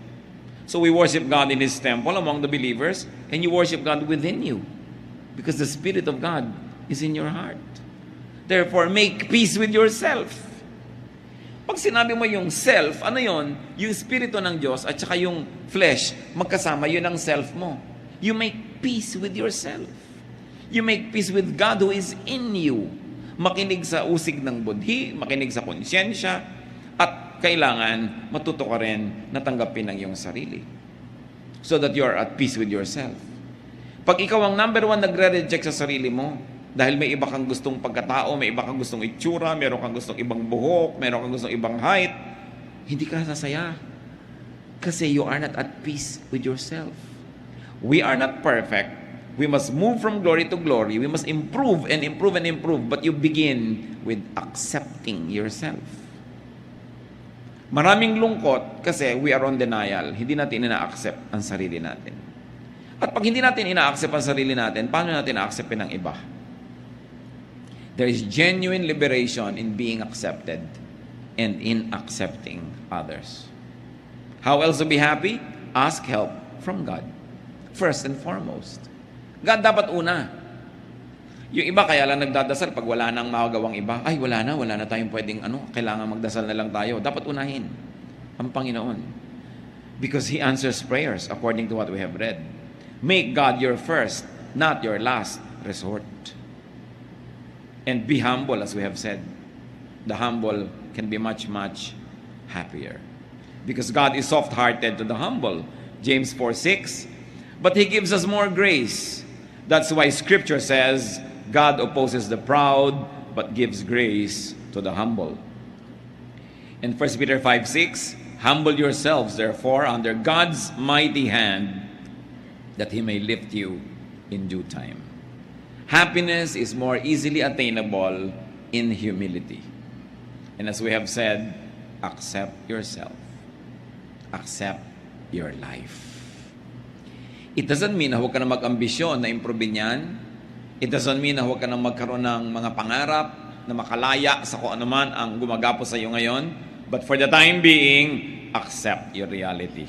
So we worship God in His temple among the believers, and you worship God within you, because the Spirit of God is in your heart. Therefore, make peace with yourself. Pag sinabi mo yung self, ano yon? Yung Espiritu ng Diyos at saka yung flesh, magkasama, yun ang self mo. You make peace with yourself. You make peace with God who is in you. Makinig sa usig ng budhi, makinig sa konsyensya, at kailangan matuto ka rin na tanggapin ang iyong sarili. So that you are at peace with yourself. Pag ikaw ang number one nagre-reject sa sarili mo, dahil may iba kang gustong pagkatao, may iba kang gustong itsura, meron kang gustong ibang buhok, meron kang gustong ibang height, hindi ka sasaya. Kasi you are not at peace with yourself. We are not perfect. We must move from glory to glory. We must improve and improve and improve. But you begin with accepting yourself. Maraming lungkot kasi we are on denial. Hindi natin ina-accept ang sarili natin. At pag hindi natin ina-accept ang sarili natin, paano natin na-acceptin ang iba? There is genuine liberation in being accepted and in accepting others. How else to be happy? Ask help from God. First and foremost. God dapat una. Yung iba kaya lang nagdadasal pag wala nang magawang iba. Ay, wala na tayong pwedeng kailangan magdasal na lang tayo. Dapat unahin ang Panginoon. Because He answers prayers according to what we have read. Make God your first, not your last resort. And be humble, as we have said. The humble can be much, much happier. Because God is soft-hearted to the humble. James 4:6. But He gives us more grace. That's why Scripture says, God opposes the proud, but gives grace to the humble. In 1 Peter 5:6, humble yourselves, therefore, under God's mighty hand, that He may lift you in due time. Happiness is more easily attainable in humility. And as we have said, accept yourself. Accept your life. It doesn't mean na huwag ka na mag-ambisyon na improve yan. It doesn't mean na huwag ka na magkaroon ng mga pangarap na makalaya sa kung anuman ang gumagapos sa iyo ngayon. But for the time being, accept your reality.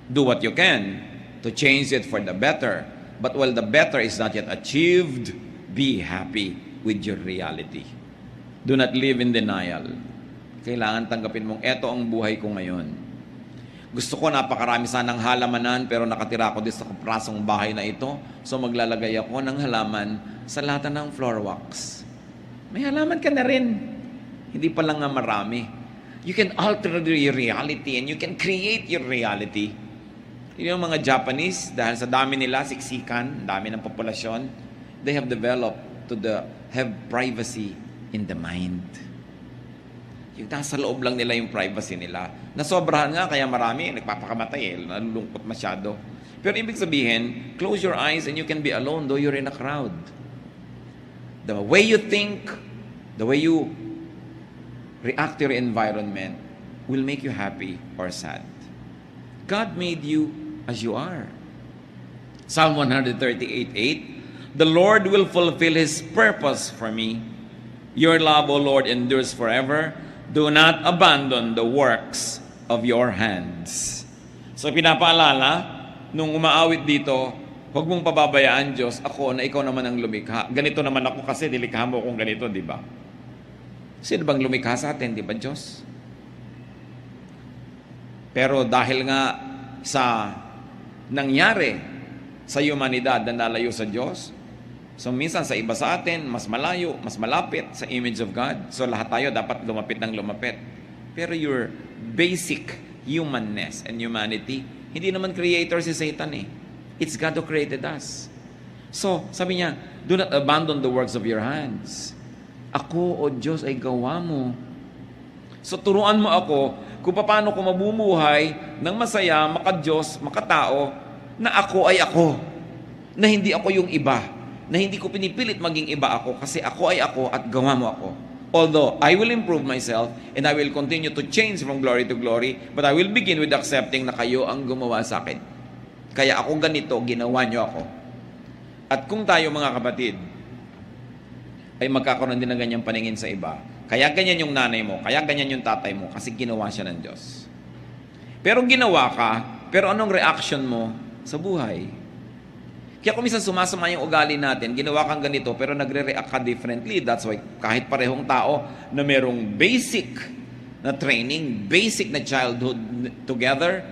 Do what you can to change it for the better. But while the better is not yet achieved, be happy with your reality. Do not live in denial. Kailangan tanggapin mong, eto ang buhay ko ngayon. Gusto ko napakarami sanang halamanan, pero nakatira ako dito sa kaprasong bahay na ito, so maglalagay ako ng halaman sa lata ng floor wax. May halaman ka na rin. Hindi pa lang nga marami. You can alter your reality and you can create your reality. Yung mga Japanese, dahil sa dami nila, siksikan, dami ng populasyon, they have developed have privacy in the mind. Yung nasa loob lang nila yung privacy nila. Nasobrahan nga, kaya marami, nagpapakamatay nalulungkot masyado. Pero ibig sabihin, close your eyes and you can be alone though you're in a crowd. The way you think, the way you react to your environment will make you happy or sad. God made you as you are. Psalm 138:8, the Lord will fulfill His purpose for me. Your love, O Lord, endures forever. Do not abandon the works of your hands. So pinapaalala, nung umaawit dito, huwag mong pababayaan, Diyos, ako na ikaw naman ang lumikha. Ganito naman ako kasi nilikha mo kung ganito, di ba? Sino bang lumikha sa atin, di ba, Diyos? Pero dahil nga sa nangyari sa humanidad na nalayo sa Diyos, so minsan sa iba sa atin, mas malayo, mas malapit sa image of God. So lahat tayo dapat lumapit ng lumapit. Pero your basic humanness and humanity, hindi naman creator si Satan eh. It's God who created us. So, sabi niya, do not abandon the works of your hands. Ako, O Diyos, ay gawa mo. So, turuan mo ako kung paano ko mabumuhay ng masaya, maka-Diyos, makatao, na ako ay ako. Na hindi ako yung iba. Na hindi ko pinipilit maging iba ako kasi ako ay ako at gawa mo ako. Although, I will improve myself and I will continue to change from glory to glory, but I will begin with accepting na kayo ang gumawa sa akin. Kaya ako ganito, ginawa niyo ako. At kung tayo mga kapatid, ay magkakaroon din ng ganyang paningin sa iba, kaya ganyan yung nanay mo, kaya ganyan yung tatay mo, kasi ginawa siya ng Diyos. Pero ginawa ka, pero anong reaction mo sa buhay? Kaya kung minsan sumasama yung ugali natin, ginawa kang ganito, pero nagre-react ka differently. That's why kahit parehong tao na merong basic na training, basic na childhood together,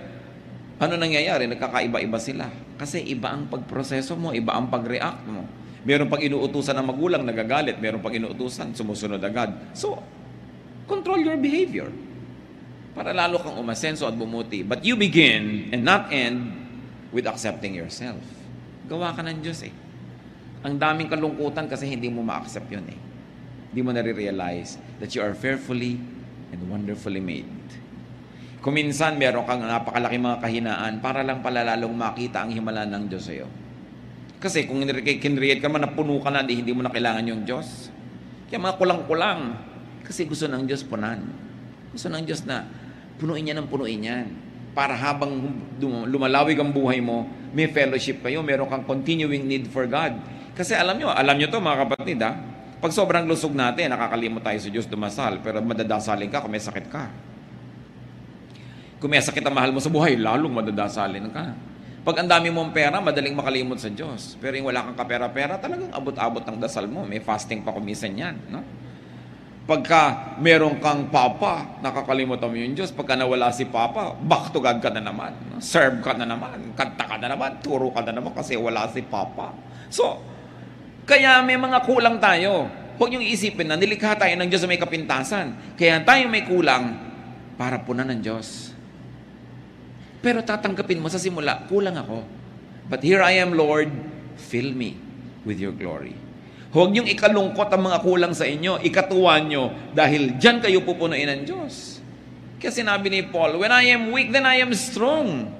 ano nangyayari? Nagkakaiba-iba sila. Kasi iba ang pagproseso mo, iba ang pag-react mo. Meron pag inuutusan ng magulang, nagagalit. Meron pag inuutusan, sumusunod agad. So, control your behavior para lalo kang umasenso at bumuti. But you begin and not end with accepting yourself. Gawa ka ng Diyos eh. Ang daming kalungkutan kasi hindi mo ma-accept yun eh. Hindi mo nare-realize that you are fearfully and wonderfully made. Kung minsan meron kang napakalaki mga kahinaan para lang pala lalong makita ang himala ng Diyos sa'yo. Kasi kung kinreate ka naman, napuno ka na, hindi mo na kailangan yung Diyos. Kaya mga kulang-kulang. Kasi gusto ng Diyos punan. Gusto ng Diyos na punuin yan ng punuin yan. Para habang lumalawig ang buhay mo, may fellowship kayo, meron kang continuing need for God. Kasi alam nyo to mga kapatid ha, pag sobrang lusog natin, nakakalimot tayo sa Diyos dumasal, pero madadasalin ka kung may sakit ka. Kung may sakit ang mahal mo sa buhay, lalong madadasalin ka. Pag ang dami mong pera, madaling makalimot sa Diyos. Pero yung wala kang kapera-pera, talagang abot-abot ng dasal mo. May fasting pa kumisan yan. No? Pagka meron kang papa, nakakalimutan mo yung Diyos. Pagka nawala si papa, back to God ka na naman. No? Serve ka na naman. Kanta ka na naman. Turo ka na naman kasi wala si papa. So, kaya may mga kulang tayo. Huwag niyong iisipin na nilikha tayo ng Diyos na may kapintasan. Kaya tayo may kulang para punan ng Diyos. Pero tatanggapin mo sa simula, kulang ako. But here I am, Lord, fill me with your glory. Huwag niyong ikalungkot ang mga kulang sa inyo, ikatuwa niyo, dahil dyan kayo pupunuin ng Diyos. Kaya sinabi ni Paul, when I am weak, then I am strong.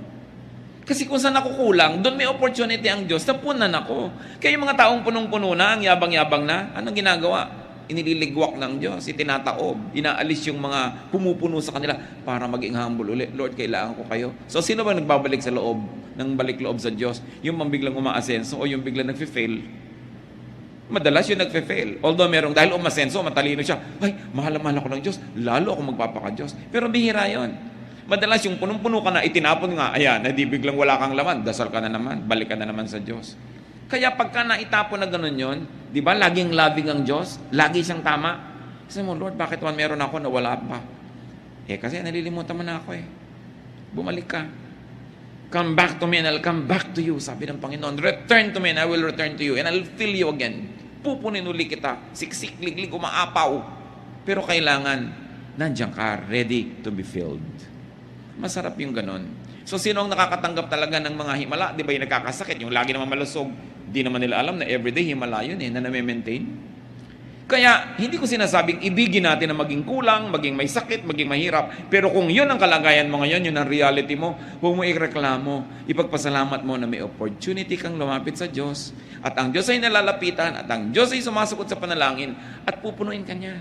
Kasi kung saan ako kulang, doon may opportunity ang Diyos, tapunan ako. Kaya yung mga taong punong-puno na, ang yabang-yabang na, anong ginagawa? Iniligwak ng Diyos, itinataob, inaalis yung mga pumupuno sa kanila para maging humble ulit. Lord, kailangan ko kayo. So, sino ba nagbabalik sa loob, ng balik loob sa Diyos? Yung biglang umaasenso o yung biglang nagfe-fail? Madalas yung nagfe-fail. Although merong, dahil umasenso, matalino siya, ay, mahal-mahal ako ng Diyos, lalo ako magpapaka-Diyos. Pero bihira yon. Madalas yung punong-puno ka na, itinapon nga, ayan, hindi biglang wala kang laman, dasal ka na naman, balik ka na naman sa Diyos. Kaya pagka naitapon na ganun yun, di ba, laging loving ang Diyos, lagi siyang tama. Sabi mo, Lord, bakit meron ako na wala pa? Kasi nalilimutan mo na ako Bumalik ka. Come back to me and I'll come back to you, sabi ng Panginoon. Return to me and I will return to you and I'll fill you again. Pupunin uli kita, siksik, liglig, umaapaw. Pero kailangan, nandiyan ka, ready to be filled. Masarap yung ganun. So, sino ang nakakatanggap talaga ng mga himala? Di ba yung nagkakasakit? Yung lagi naman malusog. Di naman nila alam na everyday himala yun na nami-maintain. Kaya, hindi ko sinasabing ibigin natin na maging kulang, maging may sakit, maging mahirap. Pero kung yun ang kalagayan mo ngayon, yun ang reality mo, huwag mo ireklamo. Ipagpasalamat mo na may opportunity kang lumapit sa Diyos. At ang Diyos ay nalalapitan, at ang Diyos ay sumasagot sa panalangin, at pupunuin ka niya.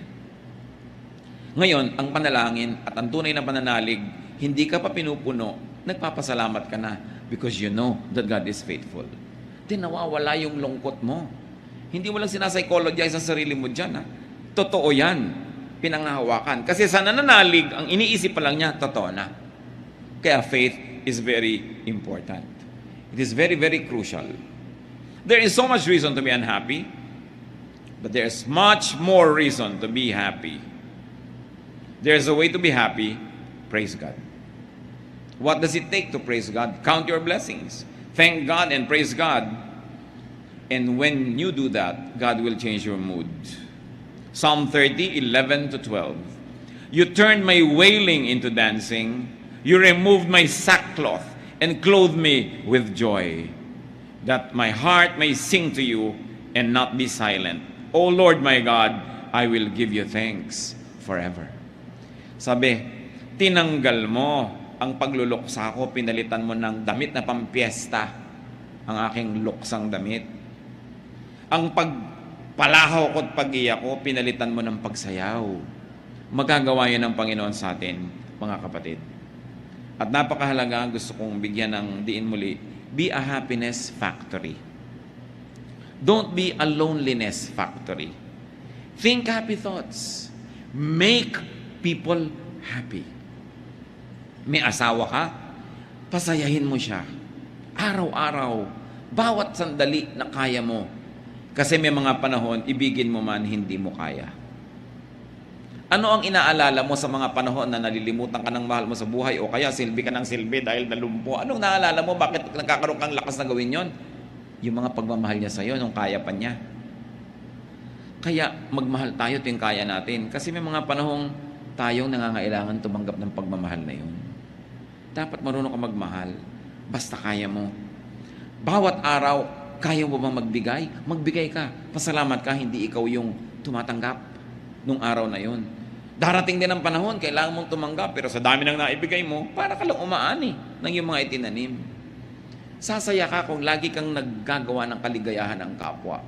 Ngayon, ang panalangin at ang tunay na pananalig, hindi ka pa pinupuno, nagpapasalamat ka na because you know that God is faithful. Then nawawala yung lungkot mo. Hindi mo lang sinapsychologize sa sarili mo dyan. Totoo yan. Pinanghahawakan. Kasi sa nananalig, ang iniisip pa lang niya, totoo na. Kaya faith is very important. It is very, very crucial. There is so much reason to be unhappy, but there is much more reason to be happy. There is a way to be happy. Praise God. What does it take to praise God? Count your blessings. Thank God and praise God. And when you do that, God will change your mood. Psalm 30, 11 to 12. You turned my wailing into dancing. You removed my sackcloth and clothed me with joy, that my heart may sing to you and not be silent. O Lord my God, I will give you thanks forever. Sabi, tinanggal mo ang pagluluksa ko, pinalitan mo ng damit na pampiesta, ang aking luksang damit. Ang pagpalahaw ko at pag-iyak ko, pinalitan mo ng pagsayaw. Magagawa yan ng Panginoon sa atin, mga kapatid. At napakahalaga, gusto kong bigyan ng diin muli, be a happiness factory. Don't be a loneliness factory. Think happy thoughts. Make people happy. May asawa ka, pasayahin mo siya. Araw-araw, bawat sandali na kaya mo. Kasi may mga panahon, ibigin mo man, hindi mo kaya. Ano ang inaalala mo sa mga panahon na nalilimutan ka ng mahal mo sa buhay o kaya silbi ka ng silbi dahil nalumpo? Anong naalala mo? Bakit nagkakaroon kang lakas na gawin yon? Yung mga pagmamahal niya sa'yo, nung kaya pa niya. Kaya magmahal tayo tuwing kaya natin. Kasi may mga panahong tayong nangangailangan tumanggap ng pagmamahal na yun. Dapat marunong ka magmahal. Basta kaya mo. Bawat araw, kaya mo bang magbigay? Magbigay ka. Pasalamat ka, hindi ikaw yung tumatanggap nung araw na yun. Darating din ang panahon, kailangan mong tumanggap, pero sa dami ng naibigay mo, para ka lang umaani ng iyong mga itinanim. Sasaya ka kung lagi kang naggagawa ng kaligayahan ng kapwa.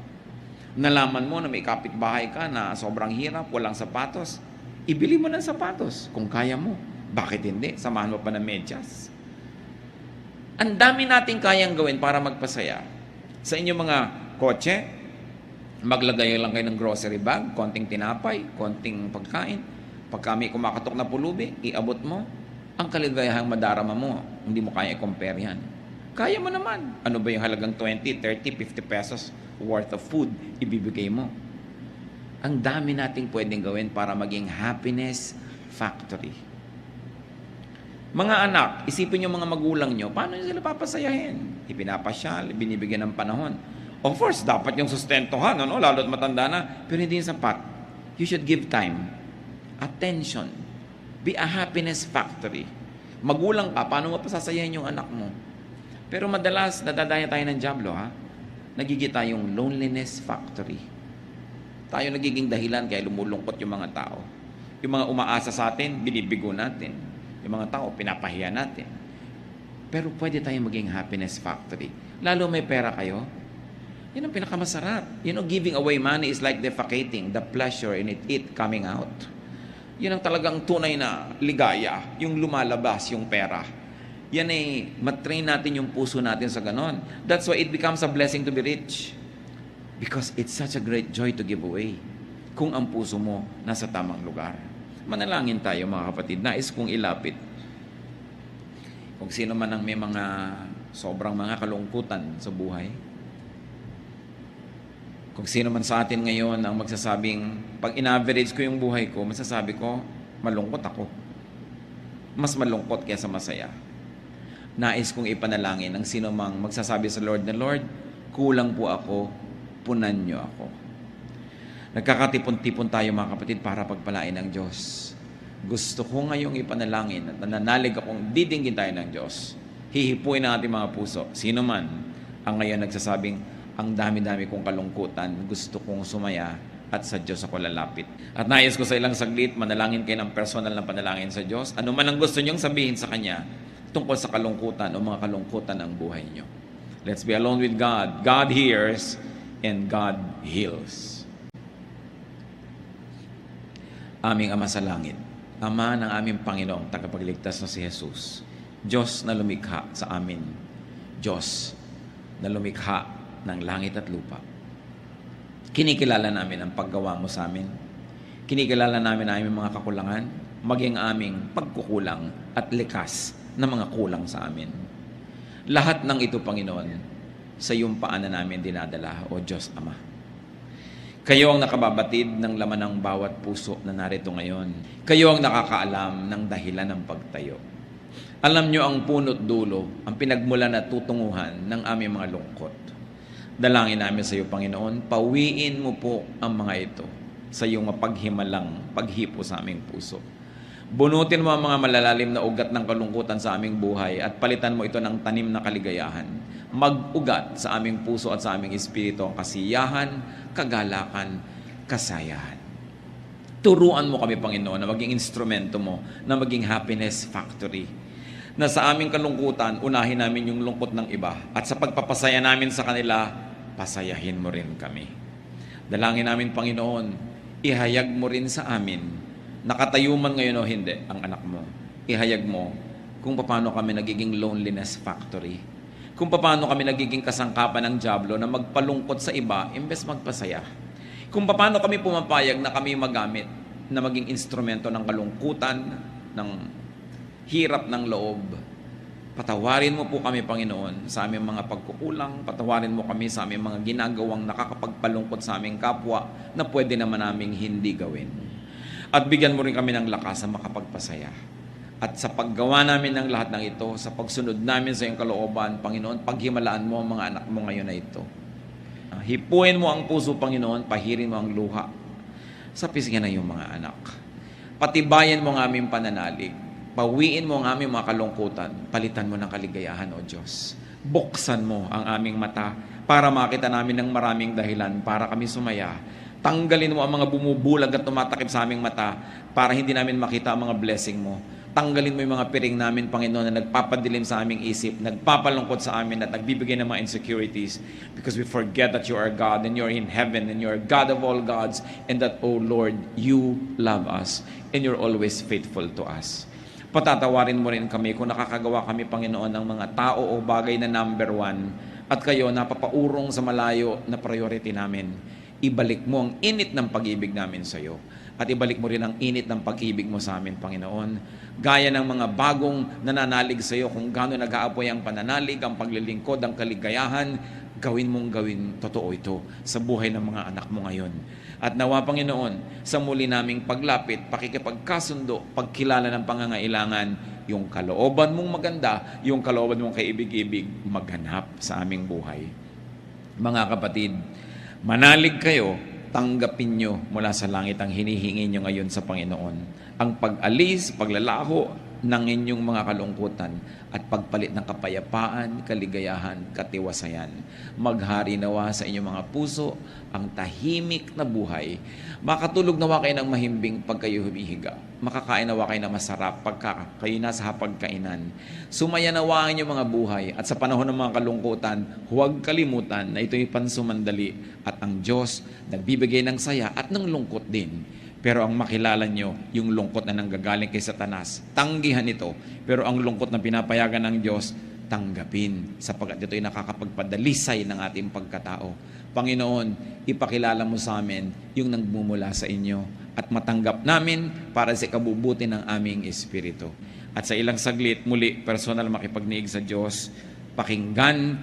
Nalaman mo na may kapitbahay ka na sobrang hirap, walang sapatos. Ibili mo ng sapatos kung kaya mo. Bakit hindi? Samahan mo pa ng medyas. Ang dami nating kayang gawin para magpasaya. Sa inyong mga kotse, maglagay lang kayo ng grocery bag, konting tinapay, konting pagkain. Pag kami kumakatok na pulubi, iabot mo. Ang kaligayahang madarama mo, hindi mo kaya i-compare yan. Kaya mo naman. Ano ba yung halagang 20, 30, 50 pesos worth of food ibibigay mo? Ang dami nating pwedeng gawin para maging happiness factory. Mga anak, isipin yung mga magulang nyo, paano nyo sila papasayahin? Ipinapasyal, binibigyan ng panahon. Of course, dapat yung sustentuhan, ano? Lalo't matanda na, pero hindi yung sapat. You should give time, attention, be a happiness factory. Magulang ka, paano mo pasasayahin yung anak mo? Pero madalas, nadadaya tayo ng dyablo, ha? Nagiging tayong loneliness factory. Tayo nagiging dahilan kaya lumulungkot yung mga tao. Yung mga umaasa sa atin, binibigo natin. Yung mga tao, pinapahiya natin. Pero pwede tayong maging happiness factory. Lalo may pera kayo, yun ang pinakamasarap. You know, giving away money is like defecating, the pleasure in it coming out. Yun ang talagang tunay na ligaya, yung lumalabas, yung pera. Yan ay matrain natin yung puso natin sa ganon. That's why it becomes a blessing to be rich. Because it's such a great joy to give away. Kung ang puso mo nasa tamang lugar. Manalangin tayo mga kapatid. Nais kong ilapit. Kung sino man ang may mga sobrang mga kalungkutan sa buhay. Kung sino man sa atin ngayon ang magsasabing, pag in-average ko yung buhay ko, masasabi ko, malungkot ako. Mas malungkot kaysa masaya. Nais kong ipanalangin ang sino mang magsasabi sa Lord na, Lord, kulang po ako, punan niyo ako. Nagkakatipon-tipon tayo mga kapatid para pagpalain ng Diyos. Gusto ko ngayong ipanalangin at nananalig akong didinggin tayo ng Diyos. Hihipuin ang ating mga puso. Sino man ang ngayon nagsasabing, ang dami-dami kong kalungkutan, gusto kong sumaya at sa Diyos ako lalapit. At nais ko sa ilang saglit, manalangin kayo ng personal na panalangin sa Diyos. Ano man ang gusto niyong sabihin sa Kanya tungkol sa kalungkutan o mga kalungkutan ng buhay niyo. Let's be alone with God. God hears and God heals. Aming Ama sa langit, Ama ng aming Panginoong tagapagligtas na si Jesus, Diyos na lumikha sa amin, Diyos na lumikha ng langit at lupa. Kinikilala namin ang paggawa mo sa amin. Kinikilala namin ang aming mga kakulangan, maging aming pagkukulang at likas na mga kulang sa amin. Lahat ng ito, Panginoon, sa iyong paanan namin dinadala, O Diyos Ama. Kayo ang nakababatid ng laman ng bawat puso na narito ngayon. Kayo ang nakakaalam ng dahilan ng pagtayo. Alam nyo ang punot dulo, ang pinagmulan at tutunguhan ng aming mga lungkot. Dalangin namin sa iyo, Panginoon, pawiin mo po ang mga ito sa iyong mapaghimalang paghipo sa aming puso. Bunutin mo ang mga malalalim na ugat ng kalungkutan sa aming buhay at palitan mo ito ng tanim na kaligayahan. Mag-ugat sa aming puso at sa aming espiritu ang kasiyahan, kagalakan, kasayahan. Turuan mo kami, Panginoon, na maging instrumento mo, na maging happiness factory. Na sa aming kalungkutan, unahin namin yung lungkot ng iba. At sa pagpapasaya namin sa kanila, pasayahin mo rin kami. Dalangin namin, Panginoon, ihayag mo rin sa amin, nakatayo man ngayon o hindi, ang anak mo. Ihayag mo kung paano kami nagiging loneliness factory. Kung paano kami nagiging kasangkapan ng dyablo na magpalungkot sa iba, imbes magpasaya. Kung paano kami pumapayag na kami magamit na maging instrumento ng kalungkutan, ng hirap ng loob. Patawarin mo po kami, Panginoon, sa aming mga pagkukulang. Patawarin mo kami sa aming mga ginagawang nakakapagpalungkot sa aming kapwa na pwede naman naming hindi gawin. At bigyan mo rin kami ng lakas na makapagpasaya. At sa paggawa namin ng lahat ng ito, sa pagsunod namin sa iyong kalooban, Panginoon, paghimalaan mo ang mga anak mo ngayon na ito. Hipuin mo ang puso, Panginoon, pahirin mo ang luha sa pisngi ng iyong mga anak. Patibayan mo ang aming pananalig. Pawiin mo ang aming mga kalungkutan. Palitan mo ng kaligayahan, O Diyos. Buksan mo ang aming mata para makita namin ng maraming dahilan para kami sumaya. Tanggalin mo ang mga bumubulag at tumatakip sa aming mata para hindi namin makita ang mga blessing mo. Tanggalin mo yung mga piring namin, Panginoon, na nagpapadilim sa aming isip, nagpapalungkot sa amin at nagbibigay ng mga insecurities because we forget that you are God and you're in heaven and you're God of all gods and that, O Lord, you love us and you're always faithful to us. Patatawarin mo rin kami kung nakakagawa kami, Panginoon, ng mga tao o bagay na number one at kayo napapaurong sa malayo na priority namin. Ibalik mo ang init ng pag-ibig namin sa iyo at ibalik mo rin ang init ng pag-ibig mo sa amin, Panginoon. Gaya ng mga bagong nananalig sa iyo kung gaano nag-aapoy ang pananalig, ang paglilingkod, ang kaligayahan, gawin mong gawin totoo ito sa buhay ng mga anak mo ngayon. At nawa, Panginoon, sa muli naming paglapit, pakikipagkasundo, pagkilala ng pangangailangan, yung kalooban mong maganda, yung kalooban mong kaibig-ibig, maghanap sa aming buhay. Mga kapatid, manalig kayo, tanggapin nyo mula sa langit ang hinihingi nyo ngayon sa Panginoon. Ang pag-alis, paglalaho ng inyong mga kalungkutan at pagpalit ng kapayapaan, kaligayahan, katiwasayan. Maghari nawa sa inyong mga puso ang tahimik na buhay. Makatulog nawa kayo ng mahimbing pag kayo humihiga. Makakain nawa kayo ng masarap pagka kayo nasa hapagkainan. Sumaya nawa ang inyong mga buhay at sa panahon ng mga kalungkutan, huwag kalimutan na ito'y pansumandali at ang Diyos nagbibigay ng saya at ng lungkot din. Pero ang makilala nyo, yung lungkot na nanggagaling kay Satanas, tanggihan ito. Pero ang lungkot na pinapayagan ng Diyos, tanggapin, sapagkat ito'y nakakapagpadalisay ng ating pagkatao. Panginoon, ipakilala mo sa amin yung nagmumula sa inyo at matanggap namin para sa kabubuti ng aming espiritu. At sa ilang saglit, muli, personal makipagniig sa Diyos, pakinggan